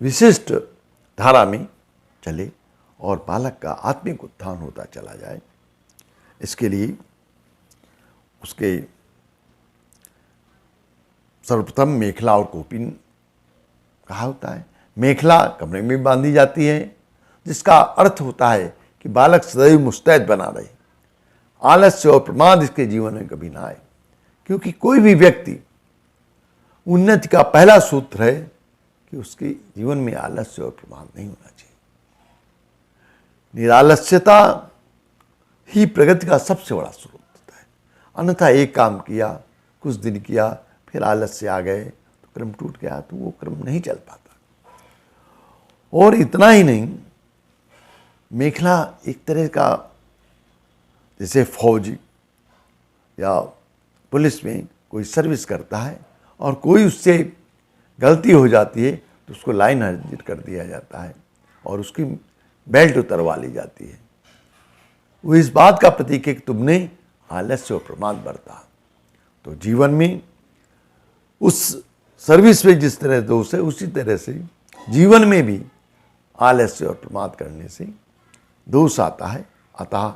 विशिष्ट धारा में चले और बालक का आत्मिक उत्थान होता चला जाए। इसके लिए उसके सर्वप्रथम मेखला और कोपिन कहा होता है। मेखला कमरे में बांधी जाती है, जिसका अर्थ होता है कि बालक सदैव मुस्तैद बना रहे, आलस्य और प्रमाद इसके जीवन में कभी ना आए। क्योंकि कोई भी व्यक्ति उन्नति का पहला सूत्र है कि उसके जीवन में आलस्य और प्रमाद नहीं होना चाहिए। निरालस्यता ही प्रगति का सबसे बड़ा स्रोत होता है। अन्यथा एक काम किया, कुछ दिन किया, फिर आलस्य आ गए तो क्रम टूट गया, तो वो क्रम नहीं चल पाता। और इतना ही नहीं, मेखला एक तरह का जैसे फौजी या पुलिस में कोई सर्विस करता है और कोई उससे गलती हो जाती है तो उसको लाइन हाजिर कर दिया जाता है और उसकी बेल्ट उतरवा ली जाती है। वो इस बात का प्रतीक है कि तुमने आलस्य और प्रमाद बरता। तो जीवन में उस सर्विस में जिस तरह दोष है, उसी तरह से जीवन में भी आलस्य और प्रमाद करने से दोष आता है। अतः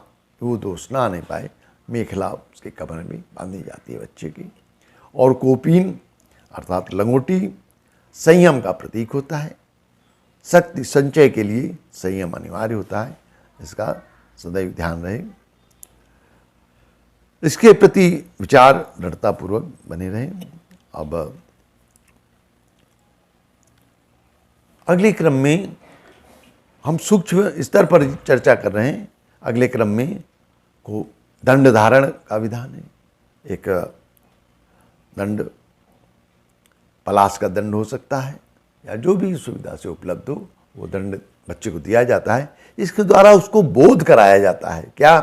वो दोष ना आने पाए, मेखला उसके कमर में बांधी जाती है बच्चे की। और कोपीन अर्थात लंगोटी संयम का प्रतीक होता है। शक्ति संचय के लिए संयम अनिवार्य होता है, इसका सदैव ध्यान रहे। इसके प्रति विचार दृढ़तापूर्वक बने रहे। अब अगले क्रम में हम सूक्ष्म स्तर पर चर्चा कर रहे हैं। अगले क्रम में को दंड धारण का विधान है। एक दंड पलाश का दंड हो सकता है या जो भी सुविधा से उपलब्ध हो वो दंड बच्चे को दिया जाता है। इसके द्वारा उसको बोध कराया जाता है क्या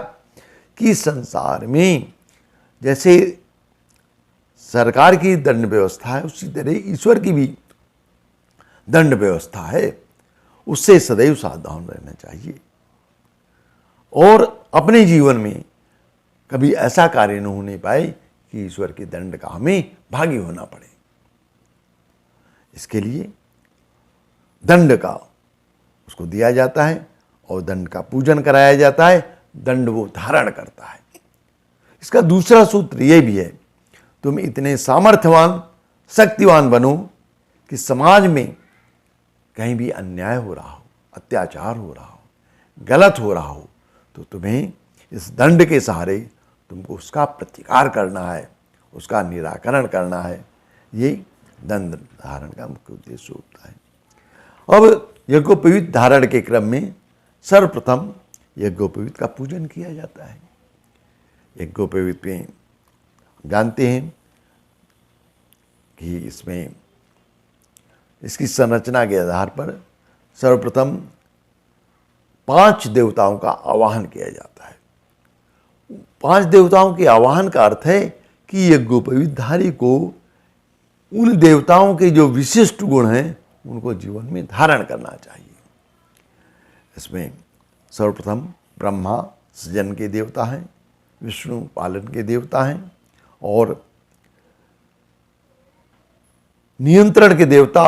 कि संसार में जैसे सरकार की दंड व्यवस्था है उसी तरह ईश्वर की भी दंड व्यवस्था है, उससे सदैव सावधान रहना चाहिए और अपने जीवन में कभी ऐसा कार्य न होने पाए कि ईश्वर के दंड का हमें भागी होना पड़े। इसके लिए दंड का उसको दिया जाता है और दंड का पूजन कराया जाता है, दंड वो धारण करता है। इसका दूसरा सूत्र ये भी है, तुम इतने सामर्थ्यवान शक्तिवान बनो कि समाज में कहीं भी अन्याय हो रहा हो, अत्याचार हो रहा हो, गलत हो रहा हो तो तुम्हें इस दंड के सहारे तुमको उसका प्रतिकार करना है, उसका निराकरण करना है। ये दंड धारण का मुख्य उद्देश्य होता है। अब यज्ञोपवीत धारण के क्रम में सर्वप्रथम यज्ञोपवीत का पूजन किया जाता है। यज्ञोपवीत में जानते हैं कि इसमें इसकी संरचना के आधार पर सर्वप्रथम 5 देवताओं का आवाहन किया जाता है। 5 देवताओं के आवाहन का अर्थ है कि यज्ञोपवीतधारी को उन देवताओं के जो विशिष्ट गुण हैं उनको जीवन में धारण करना चाहिए। इसमें सर्वप्रथम ब्रह्मा सृजन के देवता हैं, विष्णु पालन के देवता हैं और नियंत्रण के देवता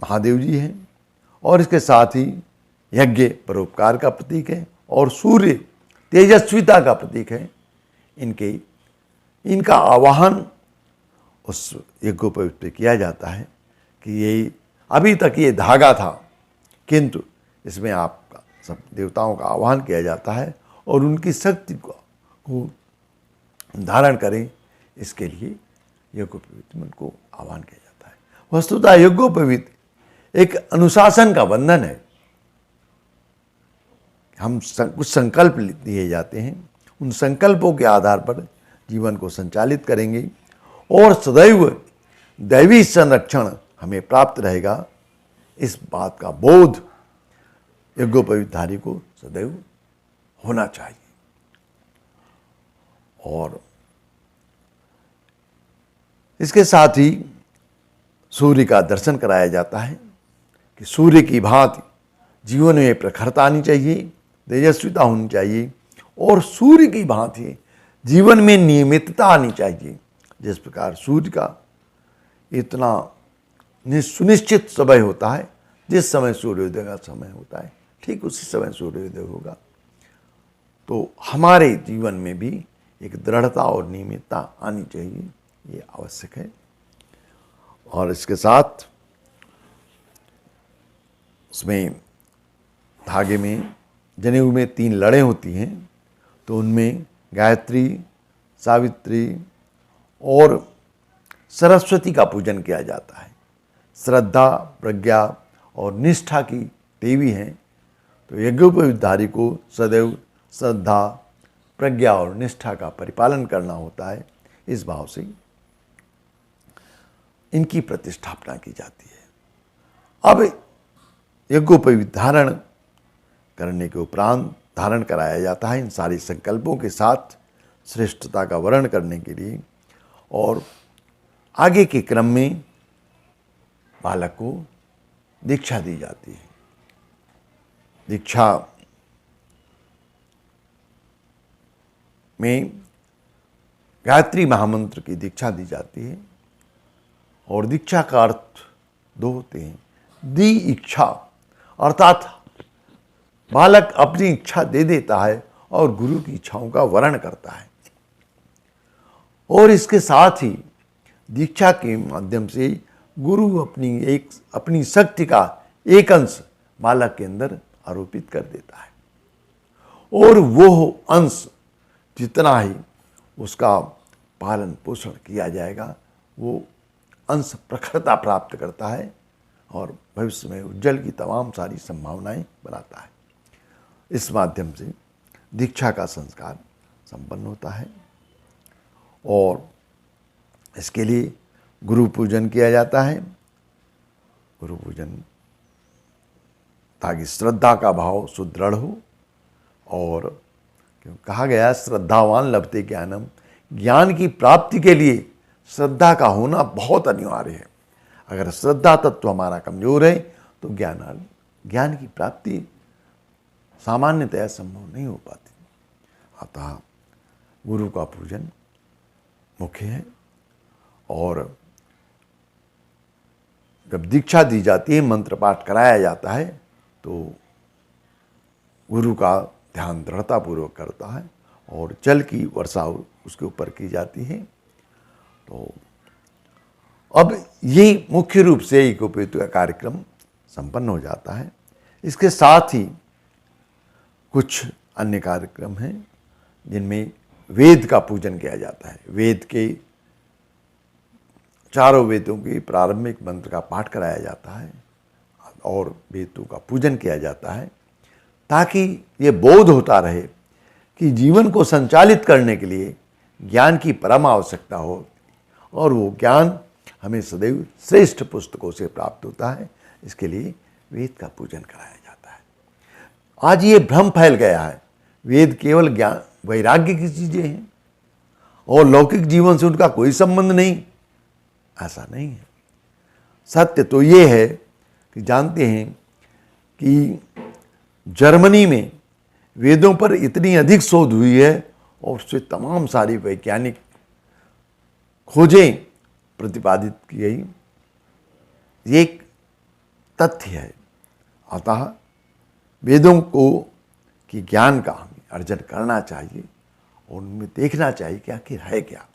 महादेव जी हैं और इसके साथ ही यज्ञ परोपकार का प्रतीक है और सूर्य तेजस्विता का प्रतीक है। इनका आवाहन उस यज्ञोपवीत पे किया जाता है कि ये अभी तक ये धागा था किंतु इसमें आपका सब देवताओं का आह्वान किया जाता है और उनकी शक्ति को धारण करें, इसके लिए यज्ञोपवीत में उनको आह्वान किया जाता है। वस्तुतः यज्ञोपवीत एक अनुशासन का बंधन है। हम कुछ संकल्प दिए जाते हैं, उन संकल्पों के आधार पर जीवन को संचालित करेंगे और सदैव दैवी संरक्षण हमें प्राप्त रहेगा। इस बात का बोध यज्ञोपवीतधारी को सदैव होना चाहिए। और इसके साथ ही सूर्य का दर्शन कराया जाता है कि सूर्य की भांति जीवन में प्रखरता आनी चाहिए, तेजस्विता होनी चाहिए और सूर्य की भांति जीवन में नियमितता आनी चाहिए। जिस प्रकार सूर्य का इतना सुनिश्चित समय होता है, जिस समय सूर्योदय का समय होता है ठीक उसी समय सूर्योदय होगा, तो हमारे जीवन में भी एक दृढ़ता और नियमितता आनी चाहिए, ये आवश्यक है। और इसके साथ उसमें धागे में जनेऊ में 3 लड़ें होती हैं, तो उनमें गायत्री, सावित्री और सरस्वती का पूजन किया जाता है। श्रद्धा, प्रज्ञा और निष्ठा की देवी हैं, तो यज्ञोपवीतधारी को सदैव श्रद्धा, प्रज्ञा और निष्ठा का परिपालन करना होता है। इस भाव से इनकी प्रतिष्ठापना की जाती है। अब यज्ञोपवीत धारण करने के उपरांत धारण कराया जाता है इन सारे संकल्पों के साथ श्रेष्ठता का वर्णन करने के लिए, और आगे के क्रम में बालक को दीक्षा दी जाती है। दीक्षा में गायत्री महामंत्र की दीक्षा दी जाती है और दीक्षा का अर्थ 2 होते हैं। दी इच्छा अर्थात बालक अपनी इच्छा दे देता है और गुरु की इच्छाओं का वर्ण करता है। और इसके साथ ही दीक्षा के माध्यम से गुरु अपनी शक्ति का एक अंश बालक के अंदर आरोपित कर देता है, और वो अंश जितना ही उसका पालन पोषण किया जाएगा, वो अंश प्रखरता प्राप्त करता है और भविष्य में उज्जवल की तमाम सारी संभावनाएं बनाता है। इस माध्यम से दीक्षा का संस्कार संपन्न होता है और इसके लिए गुरु पूजन किया जाता है। गुरु पूजन ताकि श्रद्धा का भाव सुदृढ़ हो, और क्यों कहा गया श्रद्धावान लभते ज्ञानम, ज्ञान की प्राप्ति के लिए श्रद्धा का होना बहुत अनिवार्य है। अगर श्रद्धा तत्व हमारा कमजोर है तो ज्ञान की प्राप्ति सामान्यतया संभव नहीं हो पाती। अतः गुरु का पूजन मुख्य है, और जब दीक्षा दी जाती है, मंत्र पाठ कराया जाता है, तो गुरु का ध्यान दृढ़तापूर्वक करता है और जल की वर्षा उसके ऊपर की जाती है। तो अब ये मुख्य रूप से यज्ञोपवीत का कार्यक्रम संपन्न हो जाता है। इसके साथ ही कुछ अन्य कार्यक्रम हैं जिनमें वेद का पूजन किया जाता है। वेद के चारों वेदों के प्रारंभिक मंत्र का पाठ कराया जाता है और वेदों का पूजन किया जाता है, ताकि ये बोध होता रहे कि जीवन को संचालित करने के लिए ज्ञान की परम आवश्यकता हो, और वो ज्ञान हमें सदैव श्रेष्ठ पुस्तकों से प्राप्त होता है। इसके लिए वेद का पूजन कराया जाता है। आज ये भ्रम फैल गया है, वेद केवल ज्ञान वैराग्य की चीजें हैं और लौकिक जीवन से उनका कोई संबंध नहीं। ऐसा नहीं है। सत्य तो ये है कि जानते हैं कि जर्मनी में वेदों पर इतनी अधिक शोध हुई है और उससे तमाम सारी वैज्ञानिक खोजें प्रतिपादित की गई, ये एक तथ्य है। अतः वेदों को कि ज्ञान का हमें अर्जन करना चाहिए और उनमें देखना चाहिए कि आखिर है क्या।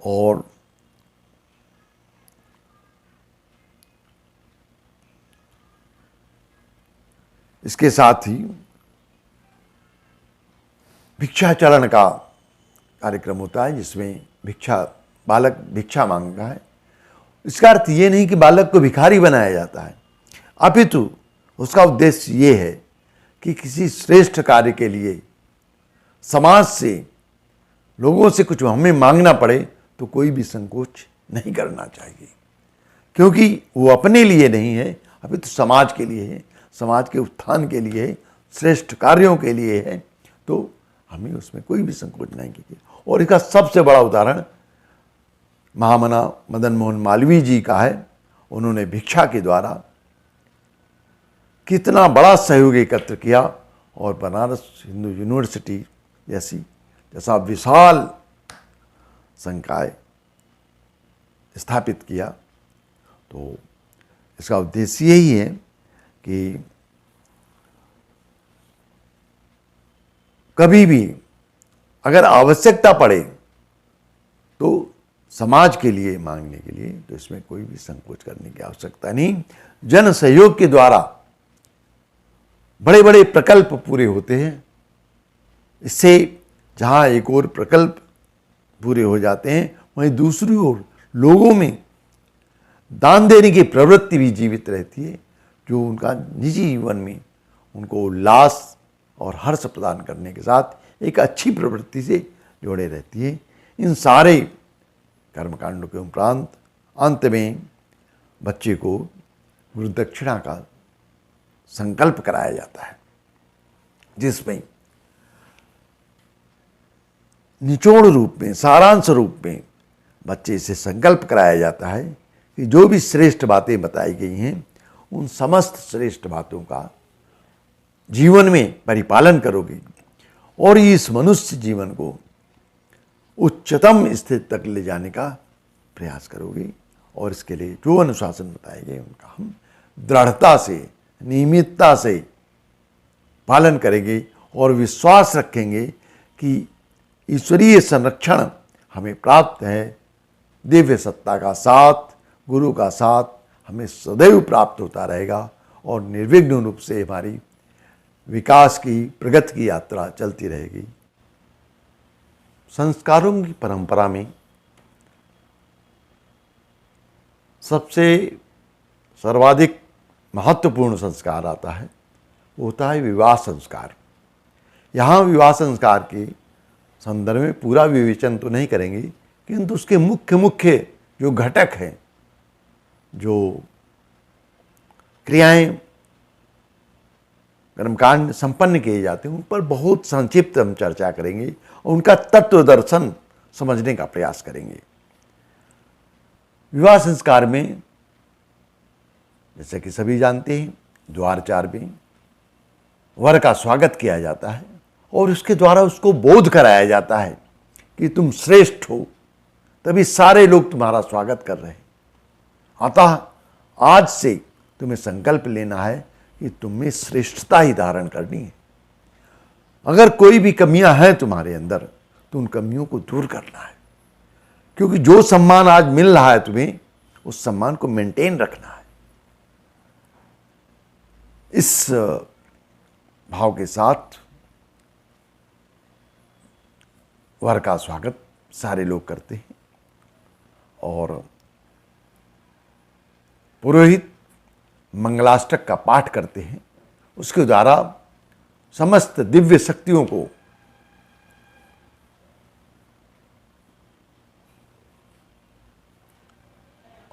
और इसके साथ ही भिक्षाचरण का कार्यक्रम होता है, जिसमें बालक भिक्षा मांगता है। इसका अर्थ ये नहीं कि बालक को भिखारी बनाया जाता है, अपितु उसका उद्देश्य ये है कि किसी श्रेष्ठ कार्य के लिए समाज से लोगों से कुछ हमें मांगना पड़े तो कोई भी संकोच नहीं करना चाहिए, क्योंकि वो अपने लिए नहीं है, अपितु समाज के लिए है, समाज के उत्थान के लिए है, श्रेष्ठ कार्यों के लिए है। तो हमें उसमें कोई भी संकोच नहीं कीजिए। और इसका सबसे बड़ा उदाहरण महामना मदन मोहन मालवीय जी का है। उन्होंने भिक्षा के द्वारा कितना बड़ा सहयोग एकत्र किया और बनारस हिंदू यूनिवर्सिटी जैसा विशाल संकाय स्थापित किया। तो इसका उद्देश्य यही है कि कभी भी अगर आवश्यकता पड़े तो समाज के लिए मांगने के लिए, तो इसमें कोई भी संकोच करने की आवश्यकता नहीं। जन सहयोग के द्वारा बड़े बड़े प्रकल्प पूरे होते हैं। इससे जहाँ एक और प्रकल्प पूरे हो जाते हैं, वहीं दूसरी ओर लोगों में दान देने की प्रवृत्ति भी जीवित रहती है, जो उनका निजी जीवन में उनको उल्लास और हर्ष प्रदान करने के साथ एक अच्छी प्रवृत्ति से जोड़े रहती है। इन सारे कर्मकांडों के उपरांत अंत में बच्चे को गुरु दक्षिणा का संकल्प कराया जाता है, जिसमें निचोड़ रूप में, सारांश रूप में बच्चे से संकल्प कराया जाता है कि जो भी श्रेष्ठ बातें बताई गई हैं, उन समस्त श्रेष्ठ बातों का जीवन में परिपालन करोगे और इस मनुष्य जीवन को उच्चतम स्थिति तक ले जाने का प्रयास करोगे। और इसके लिए जो अनुशासन बताए गए उनका हम दृढ़ता से, नियमितता से पालन करेंगे और विश्वास रखेंगे कि ईश्वरीय संरक्षण हमें प्राप्त है, दिव्य सत्ता का साथ, गुरु का साथ हमें सदैव प्राप्त होता रहेगा और निर्विघ्न रूप से हमारी विकास की, प्रगति की यात्रा चलती रहेगी। संस्कारों की परंपरा में सबसे सर्वाधिक महत्वपूर्ण संस्कार आता है, वो होता है विवाह संस्कार। यहाँ विवाह संस्कार के संदर्भ में पूरा विवेचन तो नहीं करेंगे, किंतु उसके मुख्य मुख्य जो घटक हैं, जो क्रियाएं कर्मकांड संपन्न किए जाते हैं, उन पर बहुत संक्षिप्त हम चर्चा करेंगे और उनका तत्व दर्शन समझने का प्रयास करेंगे। विवाह संस्कार में जैसे कि सभी जानते हैं, द्वारचार में वर का स्वागत किया जाता है और उसके द्वारा उसको बोध कराया जाता है कि तुम श्रेष्ठ हो, तभी सारे लोग तुम्हारा स्वागत कर रहे हैं। अतः आज से तुम्हें संकल्प लेना है कि तुम्हें श्रेष्ठता ही धारण करनी है। अगर कोई भी कमियां हैं तुम्हारे अंदर तो उन कमियों को दूर करना है, क्योंकि जो सम्मान आज मिल रहा है तुम्हें, उस सम्मान को मेंटेन रखना है। इस भाव के साथ वर का स्वागत सारे लोग करते हैं और पुरोहित मंगलाष्टक का पाठ करते हैं। उसके द्वारा समस्त दिव्य शक्तियों को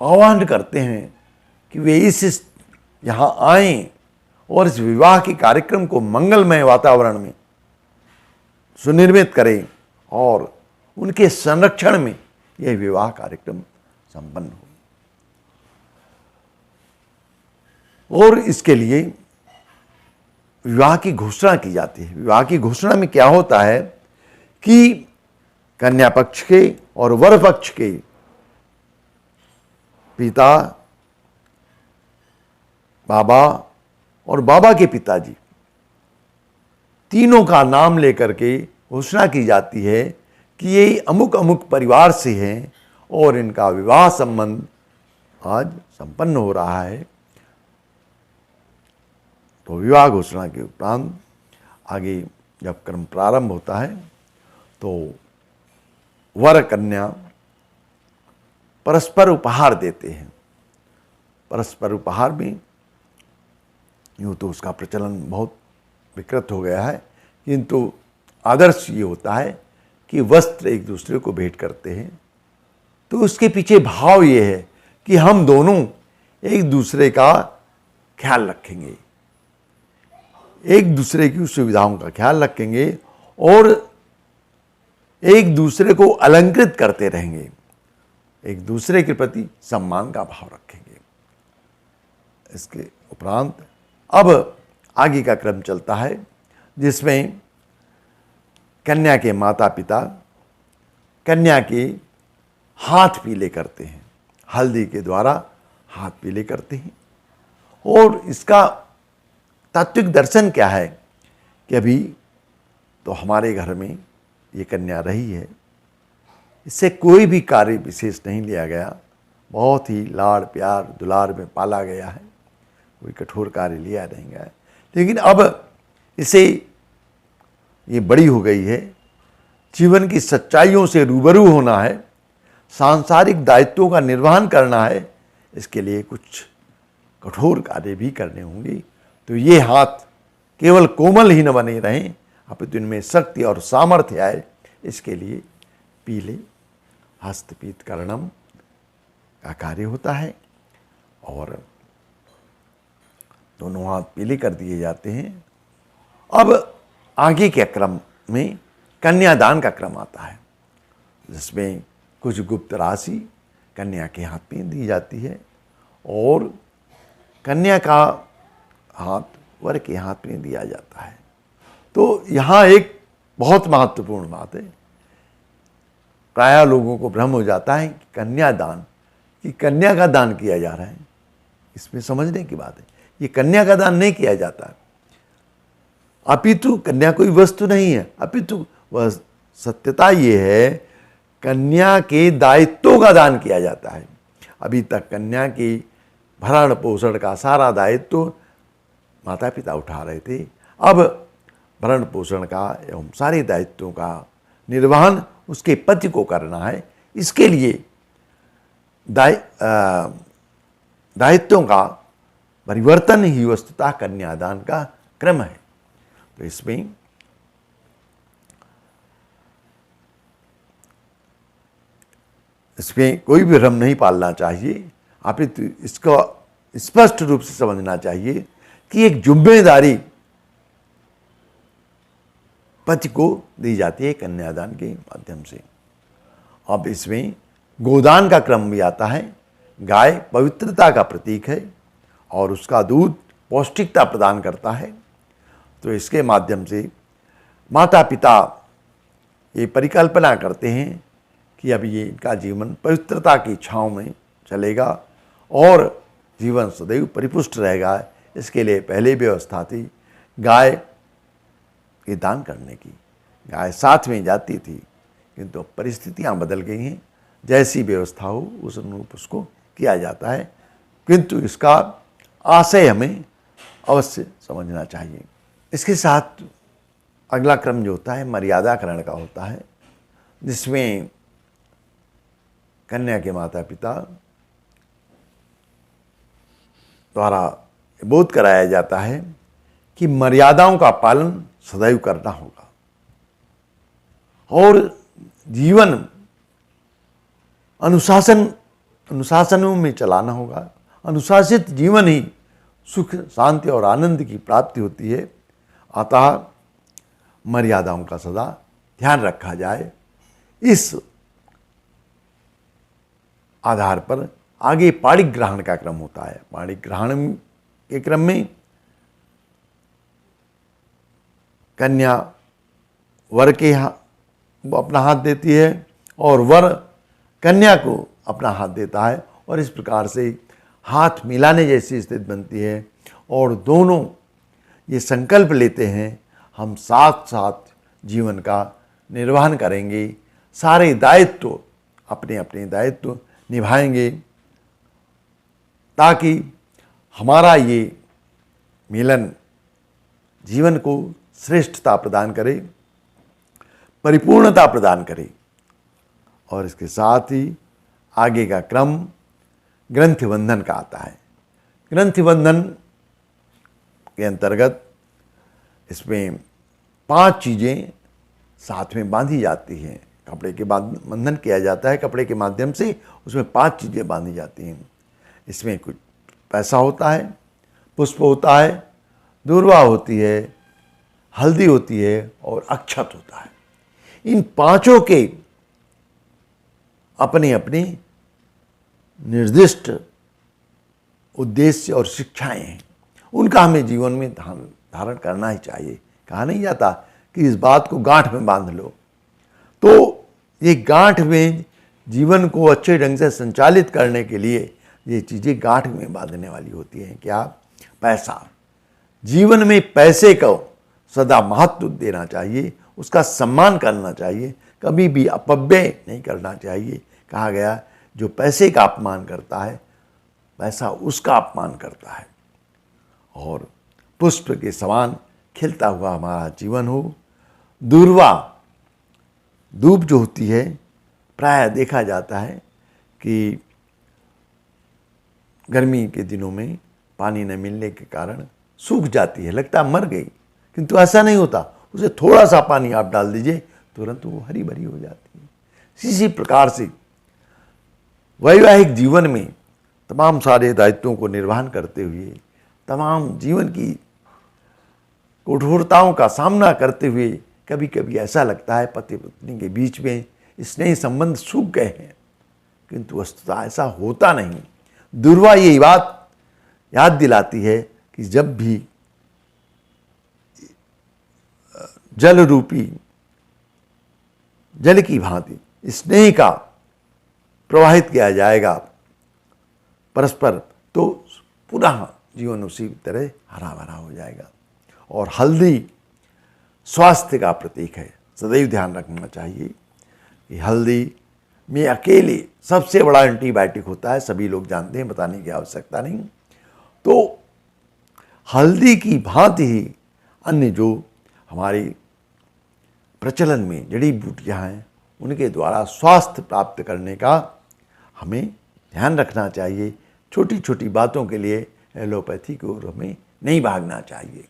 आह्वान करते हैं कि वे इस यहाँ आएं और इस विवाह के कार्यक्रम को मंगलमय वातावरण में सुनिर्मित करें और उनके संरक्षण में यह विवाह कार्यक्रम संपन्न हो। और इसके लिए विवाह की घोषणा की जाती है। विवाह की घोषणा में क्या होता है कि कन्या पक्ष के और वर पक्ष के पिता, बाबा और बाबा के पिताजी तीनों का नाम लेकर के घोषणा की जाती है कि ये अमुक अमुक परिवार से हैं और इनका विवाह संबंध आज संपन्न हो रहा है। तो विवाह घोषणा के उपरांत आगे जब क्रम प्रारंभ होता है तो वर कन्या परस्पर उपहार देते हैं। परस्पर उपहार में यूँ तो उसका प्रचलन बहुत विकृत हो गया है, किंतु आदर्श ये होता है कि वस्त्र एक दूसरे को भेंट करते हैं। तो उसके पीछे भाव ये है कि हम दोनों एक दूसरे का ख्याल रखेंगे, एक दूसरे की सुविधाओं का ख्याल रखेंगे और एक दूसरे को अलंकृत करते रहेंगे, एक दूसरे के प्रति सम्मान का भाव रखेंगे। इसके उपरांत अब आगे का क्रम चलता है जिसमें कन्या के माता पिता कन्या के हाथ पीले करते हैं, हल्दी के द्वारा हाथ पीले करते हैं। और इसका तात्विक दर्शन क्या है कि अभी तो हमारे घर में ये कन्या रही है, इससे कोई भी कार्य विशेष नहीं लिया गया, बहुत ही लाड़ प्यार दुलार में पाला गया है, कोई कठोर कार्य लिया नहीं गया है। लेकिन अब इसे ये बड़ी हो गई है, जीवन की सच्चाइयों से रूबरू होना है, सांसारिक दायित्वों का निर्वहन करना है, इसके लिए कुछ कठोर कार्य भी करने होंगे। तो ये हाथ केवल कोमल ही न बने रहें, अपितु इनमें शक्ति और सामर्थ्य आए, इसके लिए पीले हस्तपीत करणम का कार्य होता है और दोनों हाथ पीले कर दिए जाते हैं। अब आगे के क्रम में कन्यादान का क्रम आता है, जिसमें कुछ गुप्त राशि कन्या के हाथ में दी जाती है और कन्या का हाथ वर के हाथ में दिया जाता है। तो यहाँ एक बहुत महत्वपूर्ण बात है, प्रायः लोगों को भ्रम हो जाता है कि कन्यादान, कि कन्या का दान किया जा रहा है। इसमें समझने की बात है, ये कन्या का दान नहीं किया जाता। अपितु कन्या कोई वस्तु नहीं है, अपितु वह सत्यता ये है कन्या के दायित्वों का दान किया जाता है। अभी तक कन्या की भरण पोषण का सारा दायित्व माता पिता उठा रहे थे, अब भरण पोषण का एवं सारे दायित्वों का निर्वहन उसके पति को करना है। इसके लिए दायित्वों का परिवर्तन ही वस्तुतः कन्यादान का क्रम है। तो इसमें कोई भी भ्रम नहीं पालना चाहिए। आप इसको स्पष्ट रूप से समझना चाहिए कि एक जिम्मेदारी पति को दी जाती है कन्यादान के माध्यम से। अब इसमें गोदान का क्रम भी आता है। गाय पवित्रता का प्रतीक है और उसका दूध पौष्टिकता प्रदान करता है। तो इसके माध्यम से माता पिता ये परिकल्पना करते हैं कि अब ये इनका जीवन पवित्रता की छाँव में चलेगा और जीवन सदैव परिपुष्ट रहेगा। इसके लिए पहले व्यवस्था थी गाय के दान करने की। गाय साथ में जाती थी, किंतु परिस्थितियां बदल गई हैं। जैसी व्यवस्था हो उस अनुरूप उसको किया जाता है, किंतु इसका आशय हमें अवश्य समझना चाहिए। इसके साथ अगला क्रम जो होता है मर्यादाकरण का होता है, जिसमें कन्या के माता पिता द्वारा बोध कराया जाता है कि मर्यादाओं का पालन सदैव करना होगा और जीवन अनुशासनों में चलाना होगा। अनुशासित जीवन ही सुख शांति और आनंद की प्राप्ति होती है। अतः मर्यादाओं का सदा ध्यान रखा जाए। इस आधार पर आगे पाणिग्रहण का क्रम होता है। पाणिग्रहण के क्रम में कन्या वर के अपना हाथ देती है और वर कन्या को अपना हाथ देता है और इस प्रकार से हाथ मिलाने जैसी स्थिति बनती है और दोनों ये संकल्प लेते हैं हम साथ साथ जीवन का निर्वहन करेंगे, सारे दायित्व अपने अपने दायित्व निभाएंगे ताकि हमारा ये मिलन जीवन को श्रेष्ठता प्रदान करे, परिपूर्णता प्रदान करे। और इसके साथ ही आगे का क्रम ग्रंथि बंधन का आता है। ग्रंथि बंधन के अंतर्गत इसमें 5 चीज़ें साथ में बांधी जाती हैं। कपड़े के बाद बंधन किया जाता है, कपड़े के माध्यम से उसमें 5 चीज़ें बांधी जाती हैं। इसमें कुछ पैसा होता है, पुष्प होता है, दूर्वा होती है, हल्दी होती है और अक्षत होता है। इन 5 के अपने अपने निर्दिष्ट उद्देश्य और शिक्षाएं हैं, उनका हमें जीवन में धारण करना ही चाहिए। कहा नहीं जाता कि इस बात को गांठ में बांध लो। तो ये गांठ में जीवन को अच्छे ढंग से संचालित करने के लिए ये चीज़ें गांठ में बांधने वाली होती हैं। क्या? पैसा। जीवन में पैसे को सदा महत्व देना चाहिए, उसका सम्मान करना चाहिए, कभी भी अपव्यय नहीं करना चाहिए। कहा गया जो पैसे का अपमान करता है पैसा उसका अपमान करता है। और पुष्प के समान खिलता हुआ हमारा जीवन हो। दूर्वा, धूप जो होती है प्रायः देखा जाता है कि गर्मी के दिनों में पानी न मिलने के कारण सूख जाती है, लगता है मर गई, किंतु ऐसा नहीं होता। उसे थोड़ा सा पानी आप डाल दीजिए तुरंत वो हरी भरी हो जाती है। इसी प्रकार से वैवाहिक जीवन में तमाम सारे दायित्वों को निर्वहन करते हुए, तमाम जीवन की कठोरताओं का सामना करते हुए कभी कभी ऐसा लगता है पति पत्नी के बीच में स्नेह संबंध सूख गए हैं, किंतु वस्तुतः ऐसा होता नहीं। दूर्वा ये बात याद दिलाती है कि जब भी जल रूपी जल की भांति स्नेह का प्रवाहित किया जाएगा परस्पर, तो पुनः जीवन उसी तरह हरा भरा हो जाएगा। और हल्दी स्वास्थ्य का प्रतीक है। सदैव ध्यान रखना चाहिए कि हल्दी में अकेले सबसे बड़ा एंटीबायोटिक होता है, सभी लोग जानते हैं, बताने की आवश्यकता नहीं। तो हल्दी की भांति ही अन्य जो हमारी प्रचलन में जड़ी बूटियां हैं, उनके द्वारा स्वास्थ्य प्राप्त करने का हमें ध्यान रखना चाहिए। छोटी छोटी बातों के लिए एलोपैथी की ओर हमें नहीं भागना चाहिए।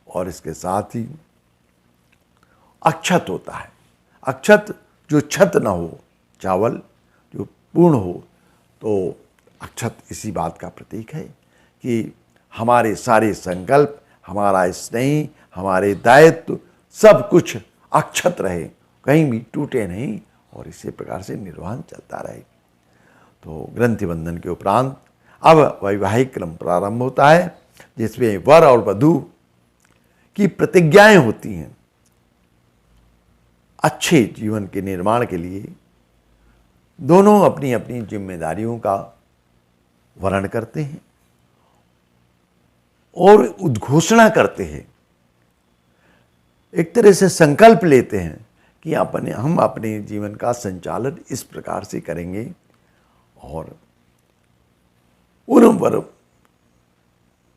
और इसके साथ ही अक्षत होता है। अक्षत जो छत न हो, चावल जो पूर्ण हो, तो अक्षत इसी बात का प्रतीक है कि हमारे सारे संकल्प, हमारा स्नेह, हमारे दायित्व सब कुछ अक्षत रहे, कहीं भी टूटे नहीं और इसी प्रकार से निर्वहन चलता रहे। तो ग्रंथि बंधन के उपरांत अब वैवाहिक क्रम प्रारंभ होता है, जिसमें वर और वधू की प्रतिज्ञाएं होती हैं। अच्छे जीवन के निर्माण के लिए दोनों अपनी अपनी जिम्मेदारियों का वर्ण करते हैं और उद्घोषणा करते हैं। एक तरह से संकल्प लेते हैं कि हम अपने जीवन का संचालन इस प्रकार से करेंगे और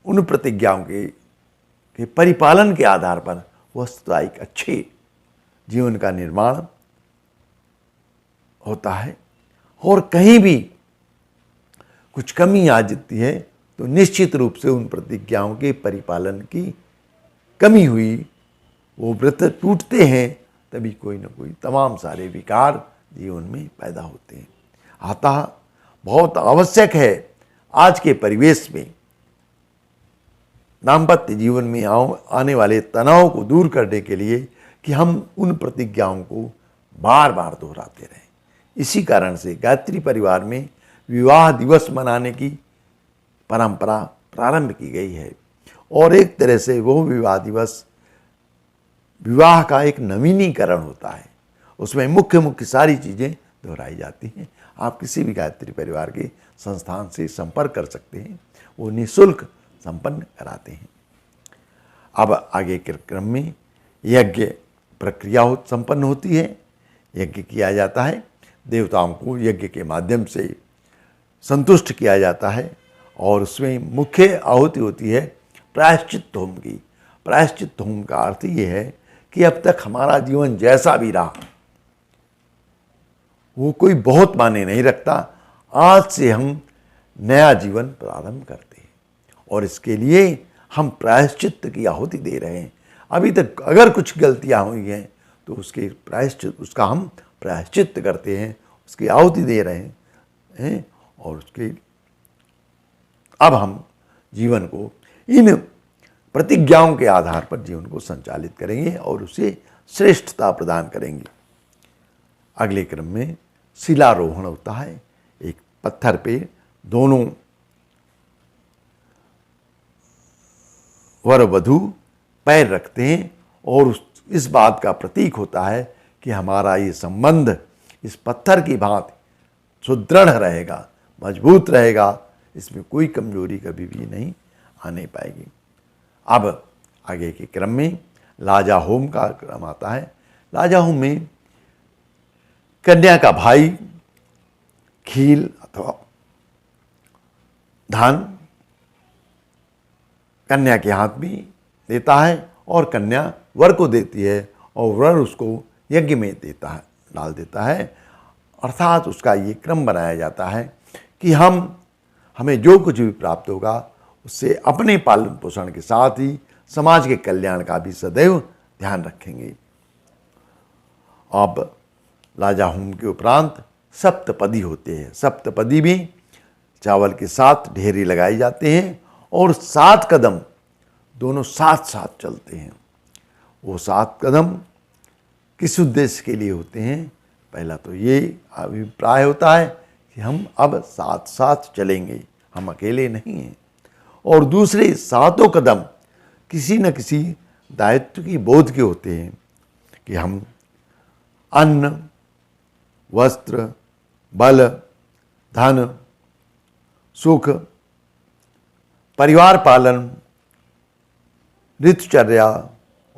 उन प्रतिज्ञाओं के परिपालन के आधार पर वस्तुतः एक अच्छे जीवन का निर्माण होता है। और कहीं भी कुछ कमी आ जाती है तो निश्चित रूप से उन प्रतिज्ञाओं के परिपालन की कमी हुई, वो व्रत टूटते हैं, तभी कोई ना कोई तमाम सारे विकार जीवन में पैदा होते हैं। अतः बहुत आवश्यक है आज के परिवेश में दाम्पत्य जीवन में आने वाले तनाव को दूर करने के लिए कि हम उन प्रतिज्ञाओं को बार बार दोहराते रहें। इसी कारण से गायत्री परिवार में विवाह दिवस मनाने की परंपरा प्रारंभ की गई है और एक तरह से वो विवाह दिवस विवाह का एक नवीनीकरण होता है। उसमें मुख्य मुख्य सारी चीज़ें दोहराई जाती हैं। आप किसी भी गायत्री परिवार के संस्थान से संपर्क कर सकते हैं, वो निःशुल्क संपन्न कराते हैं। अब आगे के क्रम में यज्ञ प्रक्रिया संपन्न होती है। यज्ञ किया जाता है, देवताओं को यज्ञ के माध्यम से संतुष्ट किया जाता है और उसमें मुख्य आहुति होती है प्रायश्चित होम की। प्रायश्चित होम का अर्थ ये है कि अब तक हमारा जीवन जैसा भी रहा वो कोई बहुत मायने नहीं रखता, आज से हम नया जीवन प्रारंभ करते हैं और इसके लिए हम प्रायश्चित की आहुति दे रहे हैं। अभी तक अगर कुछ गलतियां हुई हैं तो उसका हम प्रायश्चित करते हैं, उसकी आहुति दे रहे हैं और उसके अब हम जीवन को इन प्रतिज्ञाओं के आधार पर जीवन को संचालित करेंगे और उसे श्रेष्ठता प्रदान करेंगे। अगले क्रम में शिलारोहण होता है। एक पत्थर पे दोनों वर वधू पैर रखते हैं और इस बात का प्रतीक होता है कि हमारा ये संबंध इस पत्थर की भांति सुदृढ़ रहेगा, मजबूत रहेगा, इसमें कोई कमजोरी कभी भी नहीं आने पाएगी। अब आगे के क्रम में लाजा होम का क्रम आता है। लाजा होम में कन्या का भाई खील अथवा धान कन्या के हाथ में देता है और कन्या वर को देती है और वर उसको यज्ञ में डाल देता है। अर्थात उसका ये क्रम बनाया जाता है कि हमें जो कुछ भी प्राप्त होगा उससे अपने पालन पोषण के साथ ही समाज के कल्याण का भी सदैव ध्यान रखेंगे। अब लाजा होम के उपरांत सप्तपदी होते हैं। सप्तपदी में चावल के साथ ढेरी लगाए जाते हैं और 7 कदम दोनों साथ साथ चलते हैं। वो 7 कदम किस उद्देश्य के लिए होते हैं? पहला तो ये अभिप्राय होता है कि हम अब साथ साथ चलेंगे, हम अकेले नहीं हैं। और दूसरे 7 कदम किसी न किसी दायित्व की बोध के होते हैं कि हम अन्न, वस्त्र, बल, धन, सुख, परिवार पालन, ऋतुचर्या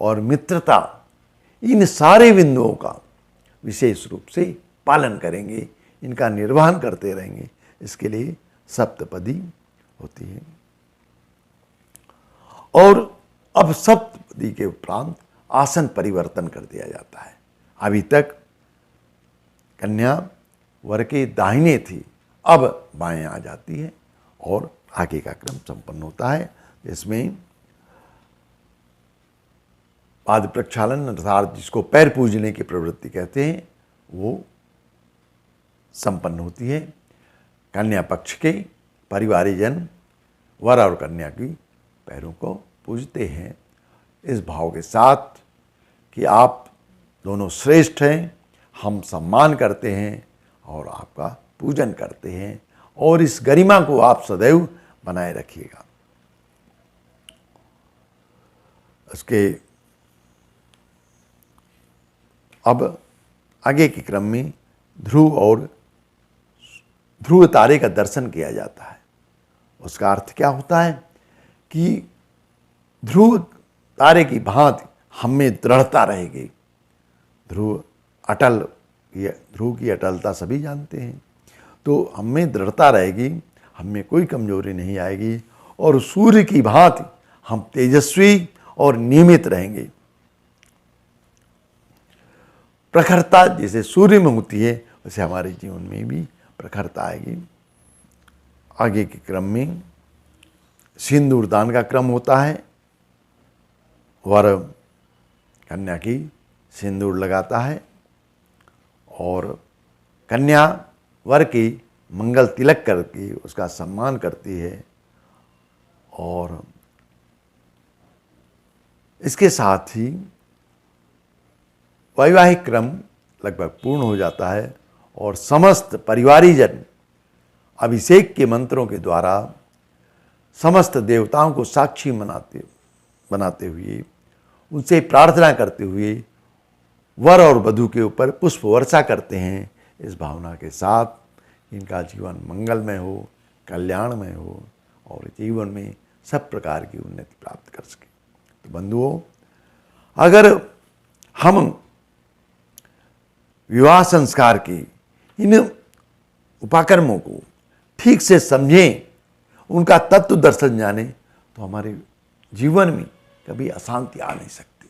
और मित्रता, इन सारे बिंदुओं का विशेष रूप से पालन करेंगे, इनका निर्वहन करते रहेंगे। इसके लिए सप्तपदी होती है। और अब सप्तपदी के उपरांत आसन परिवर्तन कर दिया जाता है। अभी तक कन्या वर के दाहिने थी, अब बाएं आ जाती है और आगे का क्रम संपन्न होता है, जिसमें पाद प्रक्षालन अर्थात जिसको पैर पूजने की प्रवृत्ति कहते हैं वो संपन्न होती है। कन्या पक्ष के परिवारीजन वर और कन्या की पैरों को पूजते हैं इस भाव के साथ कि आप दोनों श्रेष्ठ हैं, हम सम्मान करते हैं और आपका पूजन करते हैं, और इस गरिमा को आप सदैव बनाए रखिएगा। इसके अब आगे के क्रम में ध्रुव और ध्रुव तारे का दर्शन किया जाता है। उसका अर्थ क्या होता है कि ध्रुव तारे की भांति हम में दृढ़ता रहेगी। ध्रुव अटल, ध्रुव की अटलता सभी जानते हैं, तो हम में दृढ़ता रहेगी, हम में कोई कमजोरी नहीं आएगी, और सूर्य की भांति हम तेजस्वी और नियमित रहेंगे। प्रखरता जैसे सूर्य में होती है वैसे हमारे जीवन में भी प्रखरता आएगी। आगे के क्रम में सिंदूर दान का क्रम होता है। वर कन्या की सिंदूर लगाता है और कन्या वर की मंगल तिलक करके उसका सम्मान करती है, और इसके साथ ही वैवाहिक क्रम लगभग पूर्ण हो जाता है और समस्त परिवारीजन अभिषेक के मंत्रों के द्वारा समस्त देवताओं को साक्षी बनाते हुए उनसे प्रार्थना करते हुए वर और वधू के ऊपर पुष्प वर्षा करते हैं, इस भावना के साथ इनका जीवन मंगलमय हो, कल्याणमय हो और जीवन में सब प्रकार की उन्नति प्राप्त कर सके। तो बंधुओं, अगर हम विवाह संस्कार के इन उपाकर्मों को ठीक से समझें, उनका तत्व दर्शन जाने, तो हमारे जीवन में कभी अशांति आ नहीं सकती।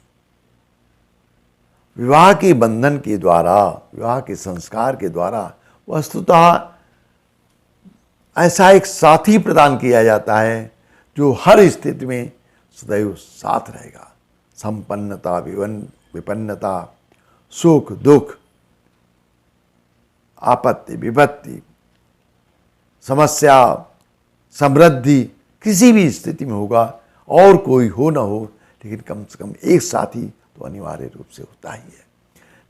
विवाह के बंधन के द्वारा, विवाह के संस्कार के द्वारा वस्तुतः ऐसा एक साथी प्रदान किया जाता है जो हर स्थिति में सदैव साथ रहेगा। संपन्नता, विपन्नता, सुख दुख, आपत्ति विपत्ति, समस्या समृद्धि, किसी भी स्थिति में होगा, और कोई हो ना हो, लेकिन कम से कम एक साथी तो अनिवार्य रूप से होता ही है।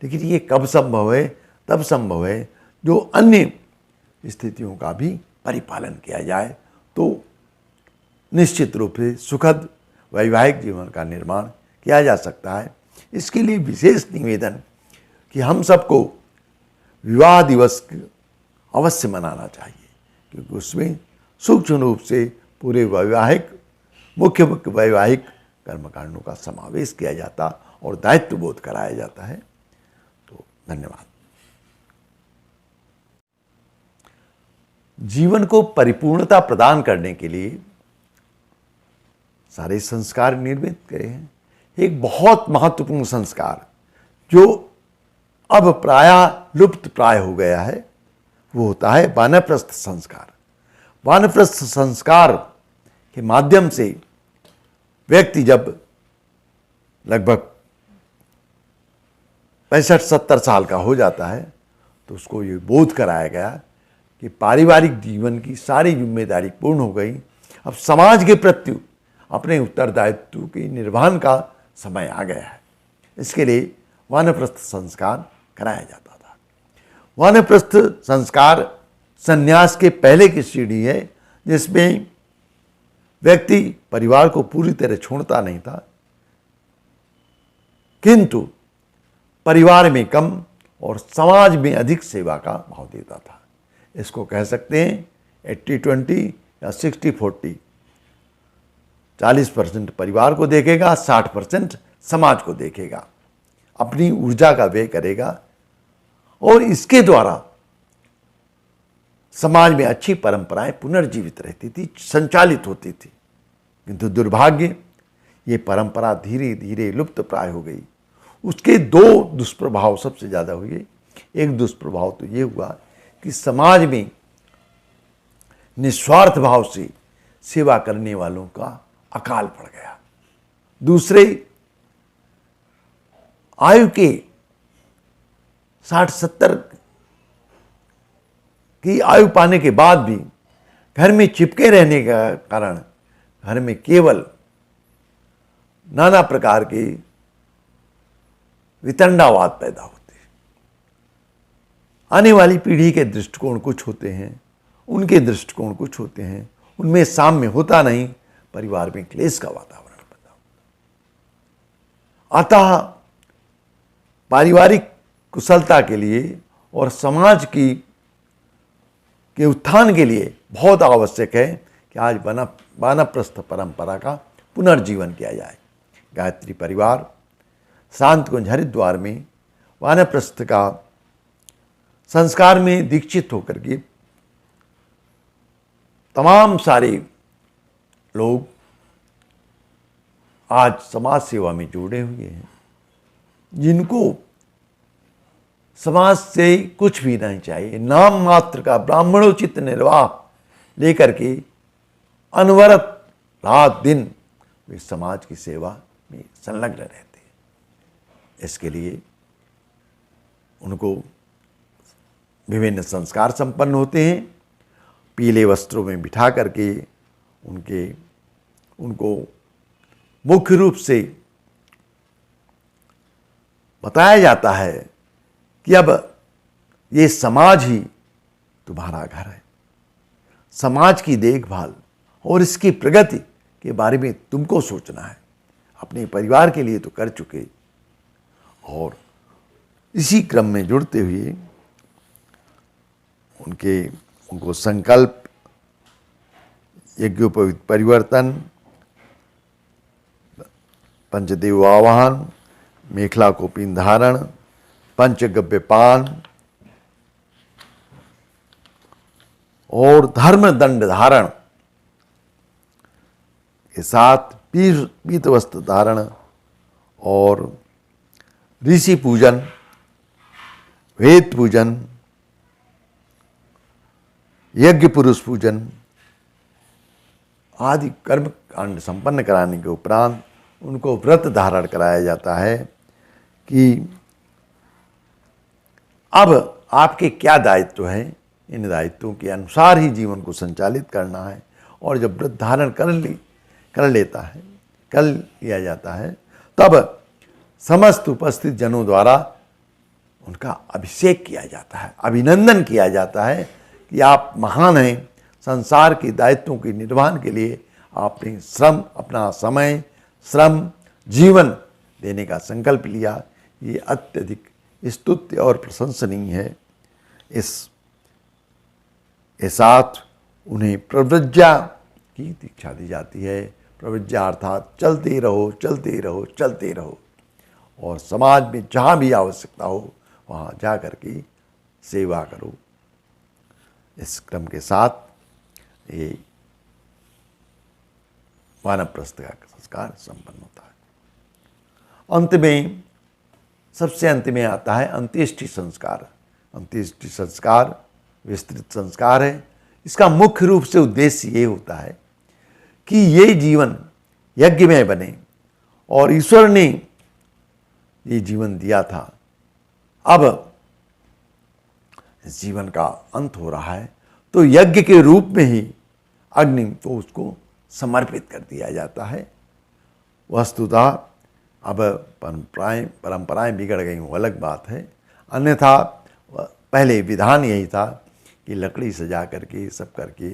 लेकिन ये कब संभव है? तब संभव है जो अन्य स्थितियों का भी परिपालन किया जाए, तो निश्चित रूप से सुखद वैवाहिक जीवन का निर्माण किया जा सकता है। इसके लिए विशेष निवेदन कि हम सबको विवाह दिवस अवश्य मनाना चाहिए, क्योंकि उसमें सूक्ष्म रूप से पूरे मुख्य वैवाहिक कर्मकांडों का समावेश किया जाता और दायित्व बोध कराया जाता है। तो धन्यवाद। जीवन को परिपूर्णता प्रदान करने के लिए सारे संस्कार निर्मित गए हैं। एक बहुत महत्वपूर्ण संस्कार जो अब प्रायः लुप्त प्राय हो गया है, वो होता है वानप्रस्थ संस्कार। वानप्रस्थ संस्कार के माध्यम से व्यक्ति जब लगभग 65-70 साल का हो जाता है तो उसको ये बोध कराया गया कि पारिवारिक जीवन की सारी जिम्मेदारी पूर्ण हो गई, अब समाज के प्रति अपने उत्तरदायित्व के निर्वहन का समय आ गया है। इसके लिए वानप्रस्थ संस्कार कराया जाता था। वानप्रस्थ संस्कार संन्यास के पहले की सीढ़ी है, जिसमें व्यक्ति परिवार को पूरी तरह छोड़ता नहीं था, किंतु परिवार में कम और समाज में अधिक सेवा का भाव देता था। इसको कह सकते हैं 80-20 या 60-40। 40% परिवार को देखेगा, 60% समाज को देखेगा, अपनी ऊर्जा का व्यय करेगा और इसके द्वारा समाज में अच्छी परंपराएं पुनर्जीवित रहती थी, संचालित होती थी। किंतु दुर्भाग्य, ये परंपरा धीरे धीरे लुप्त प्राय हो गई। उसके दो दुष्प्रभाव सबसे ज़्यादा हुए। एक दुष्प्रभाव तो ये हुआ कि समाज में निस्वार्थ भाव से सेवा करने वालों का अकाल पड़ गया। दूसरे, आयु के 60-70 की आयु पाने के बाद भी घर में चिपके रहने का कारण घर में केवल नाना प्रकार के वितंडावाद पैदा होते हैं। आने वाली पीढ़ी के दृष्टिकोण कुछ होते हैं, उनके दृष्टिकोण कुछ होते हैं, उनमें साम्य होता नहीं, परिवार में क्लेश का वातावरण पैदा होता। अतः पारिवारिक कुशलता के लिए और समाज के उत्थान के लिए बहुत आवश्यक है कि आज वानप्रस्थ परंपरा का पुनर्जीवन किया जाए। गायत्री परिवार शांतकुंज हरिद्वार में वानप्रस्थ का संस्कार में दीक्षित होकर के तमाम सारे लोग आज समाज सेवा में जुड़े हुए हैं, जिनको समाज से कुछ भी नहीं चाहिए, नाम मात्र का ब्राह्मणोचित निर्वाह लेकर के अनवरत रात दिन वे समाज की सेवा में संलग्न रहते हैं। इसके लिए उनको विभिन्न संस्कार संपन्न होते हैं। पीले वस्त्रों में बिठा करके उनको मुख्य रूप से बताया जाता है कि अब ये समाज ही तुम्हारा घर है। समाज की देखभाल और इसकी प्रगति के बारे में तुमको सोचना है। अपने परिवार के लिए तो कर चुके, और इसी क्रम में जुड़ते हुए उनको संकल्प, यज्ञोपवीत परिवर्तन, पंचदेव आवाहन, मेखला कोपीन धारण, पंचगव्य पान और धर्म दंड धारण के साथ पीत वस्त्र धारण और ऋषि पूजन, वेद पूजन, यज्ञ पुरुष पूजन आदि कर्म कांड संपन्न कराने के उपरांत उनको व्रत धारण कराया जाता है कि अब आपके क्या दायित्व हैं, इन दायित्वों के अनुसार ही जीवन को संचालित करना है। और जब व्रत धारण कर लिया जाता है, तब समस्त उपस्थित जनों द्वारा उनका अभिषेक किया जाता है, अभिनंदन किया जाता है कि आप महान हैं। संसार के दायित्वों के निर्वहन के लिए आपने अपना समय, श्रम, जीवन देने का संकल्प लिया। ये अत्यधिक स्तुत्य और प्रशंसनीय है। इसके साथ उन्हें प्रव्रज्या की दीक्षा दी जाती है। प्रव्रज्या अर्थात चलते रहो, चलते रहो, चलते रहो, और समाज में जहाँ भी आवश्यकता हो वहाँ जा कर के सेवा करो। इस क्रम के साथ ये वानप्रस्थ का संस्कार संपन्न होता है। अंत में, सबसे अंत में आता है अंत्येष्टि संस्कार। अंत्येष्टि संस्कार विस्तृत संस्कार है। इसका मुख्य रूप से उद्देश्य ये होता है कि ये जीवन यज्ञमय बने, और ईश्वर ने ये जीवन दिया था, अब इस जीवन का अंत हो रहा है, तो यज्ञ के रूप में ही अग्नि को उसको समर्पित कर दिया जाता है। वस्तुतः अब परंपराएं बिगड़ गई, वो अलग बात है। अन्यथा पहले विधान यही था कि लकड़ी सजा करके सब करके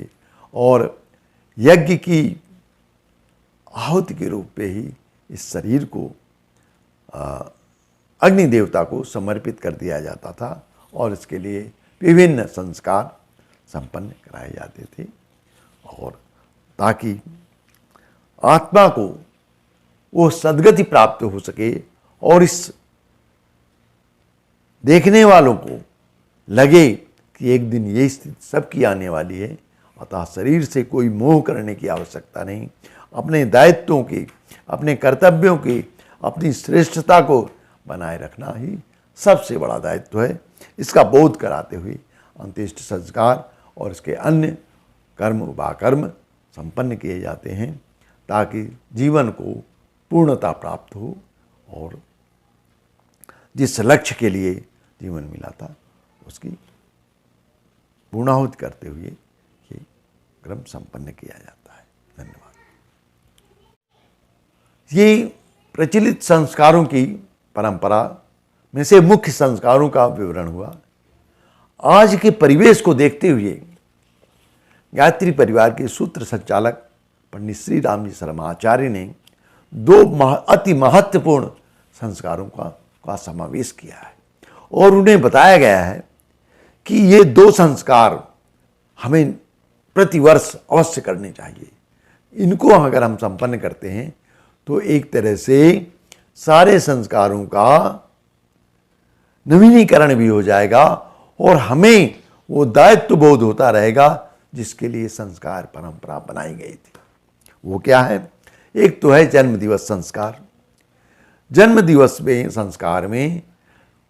और यज्ञ की आहुति के रूप में ही इस शरीर को अग्नि देवता को समर्पित कर दिया जाता था, और इसके लिए विभिन्न संस्कार संपन्न कराए जाते थे, और ताकि आत्मा को वो सद्गति प्राप्त हो सके और इस देखने वालों को लगे कि एक दिन ये स्थिति सबकी आने वाली है। अतः शरीर से कोई मोह करने की आवश्यकता नहीं। अपने दायित्वों के, अपने कर्तव्यों के, अपनी श्रेष्ठता को बनाए रखना ही सबसे बड़ा दायित्व है। इसका बोध कराते हुए अंत्येष्टि संस्कार और इसके अन्य कर्म उपाकर्म संपन्न किए जाते हैं ताकि जीवन को पूर्णता प्राप्त हो और जिस लक्ष्य के लिए जीवन मिला था उसकी पूर्णाहुति करते हुए ये क्रम संपन्न किया जाता है। धन्यवाद। ये प्रचलित संस्कारों की परंपरा में से मुख्य संस्कारों का विवरण हुआ। आज के परिवेश को देखते हुए गायत्री परिवार के सूत्र संचालक पंडित श्री राम जी शर्मा आचार्य ने दो अति महत्वपूर्ण संस्कारों का समावेश किया है और उन्हें बताया गया है कि ये दो संस्कार हमें प्रतिवर्ष अवश्य करने चाहिए। इनको अगर हम संपन्न करते हैं तो एक तरह से सारे संस्कारों का नवीनीकरण भी हो जाएगा और हमें वो दायित्व बोध होता रहेगा जिसके लिए संस्कार परंपरा बनाई गई थी। वो क्या है? एक तो है जन्म दिवस संस्कार। जन्म दिवस में संस्कार में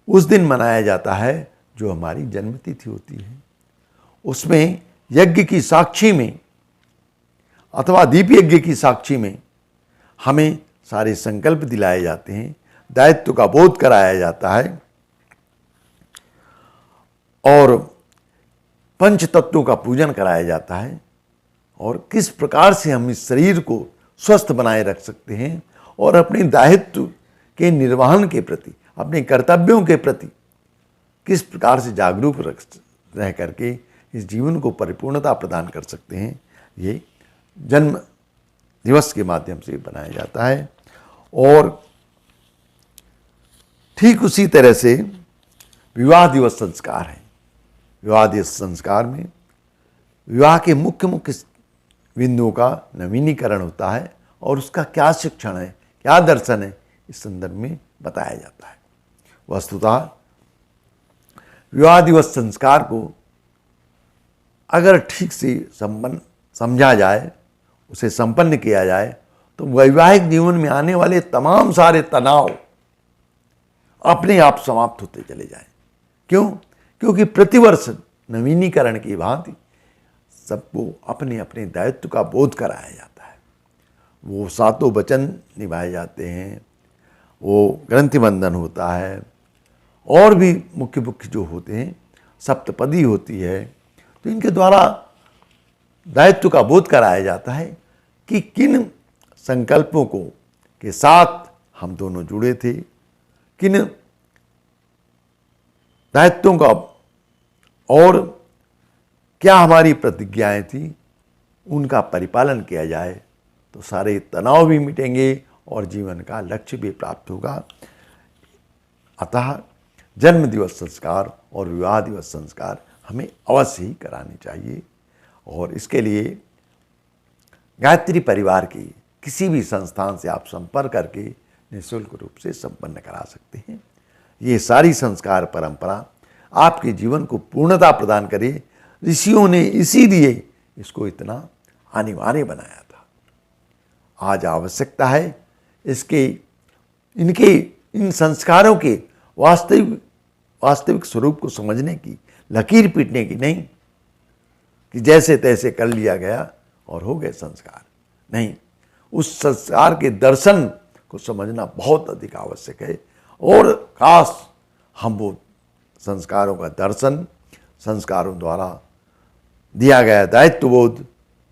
उस दिन मनाया जाता है जो हमारी जन्म तिथि होती है। उसमें यज्ञ की साक्षी में अथवा दीप यज्ञ की साक्षी में हमें सारे संकल्प दिलाए जाते हैं, दायित्व का बोध कराया जाता है और पंच तत्वों का पूजन कराया जाता है और किस प्रकार से हम इस शरीर को स्वस्थ बनाए रख सकते हैं और अपने दायित्व के निर्वहन के प्रति, अपने कर्तव्यों के प्रति किस प्रकार से जागरूक रह करके इस जीवन को परिपूर्णता प्रदान कर सकते हैं, ये जन्म दिवस के माध्यम से बनाया जाता है। और ठीक उसी तरह से विवाह दिवस संस्कार है। विवाह दिवस संस्कार में विवाह के मुख्य मुख्य बिंदुओं का नवीनीकरण होता है और उसका क्या शिक्षण है, क्या दर्शन है, इस संदर्भ में बताया जाता है। वस्तुतः विवाह दिवस संस्कार को अगर ठीक से समझा जाए, उसे संपन्न किया जाए तो वैवाहिक जीवन में आने वाले तमाम सारे तनाव अपने आप समाप्त होते चले जाएं। क्यों? क्योंकि प्रतिवर्ष नवीनीकरण की भांति सबको अपने अपने दायित्व का बोध कराया जाता है। वो सातों वचन निभाए जाते हैं, वो ग्रंथि बंधन होता है और भी मुख्य मुख्य जो होते हैं, सप्तपदी होती है। तो इनके द्वारा दायित्व का बोध कराया जाता है कि किन संकल्पों को के साथ हम दोनों जुड़े थे, किन दायित्वों का और क्या हमारी प्रतिज्ञाएं थी, उनका परिपालन किया जाए तो सारे तनाव भी मिटेंगे और जीवन का लक्ष्य भी प्राप्त होगा। अतः जन्म दिवस संस्कार और विवाह दिवस संस्कार हमें अवश्य ही कराने चाहिए और इसके लिए गायत्री परिवार की किसी भी संस्थान से आप संपर्क करके निःशुल्क रूप से संपन्न करा सकते हैं। ये सारी संस्कार परंपरा आपके जीवन को पूर्णता प्रदान करे। ऋषियों ने इसीलिए इसको इतना अनिवार्य बनाया था। आज आवश्यकता है इन संस्कारों के वास्तविक स्वरूप को समझने की, लकीर पीटने की नहीं कि जैसे तैसे कर लिया गया और हो गए संस्कार। नहीं, उस संस्कार के दर्शन को समझना बहुत अधिक आवश्यक है और खास हम वो संस्कारों का दर्शन, संस्कारों द्वारा दिया गया दायित्वबोध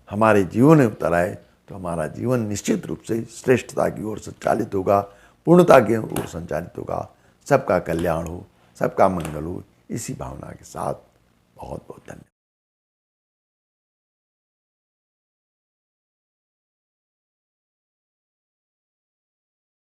हमारे जीवन में उतर आए तो हमारा जीवन निश्चित रूप से श्रेष्ठता की ओर संचालित होगा, पूर्णता की ओर संचालित होगा। सबका कल्याण हो, सबका मंगल हो, इसी भावना के साथ बहुत बहुत धन्यवाद।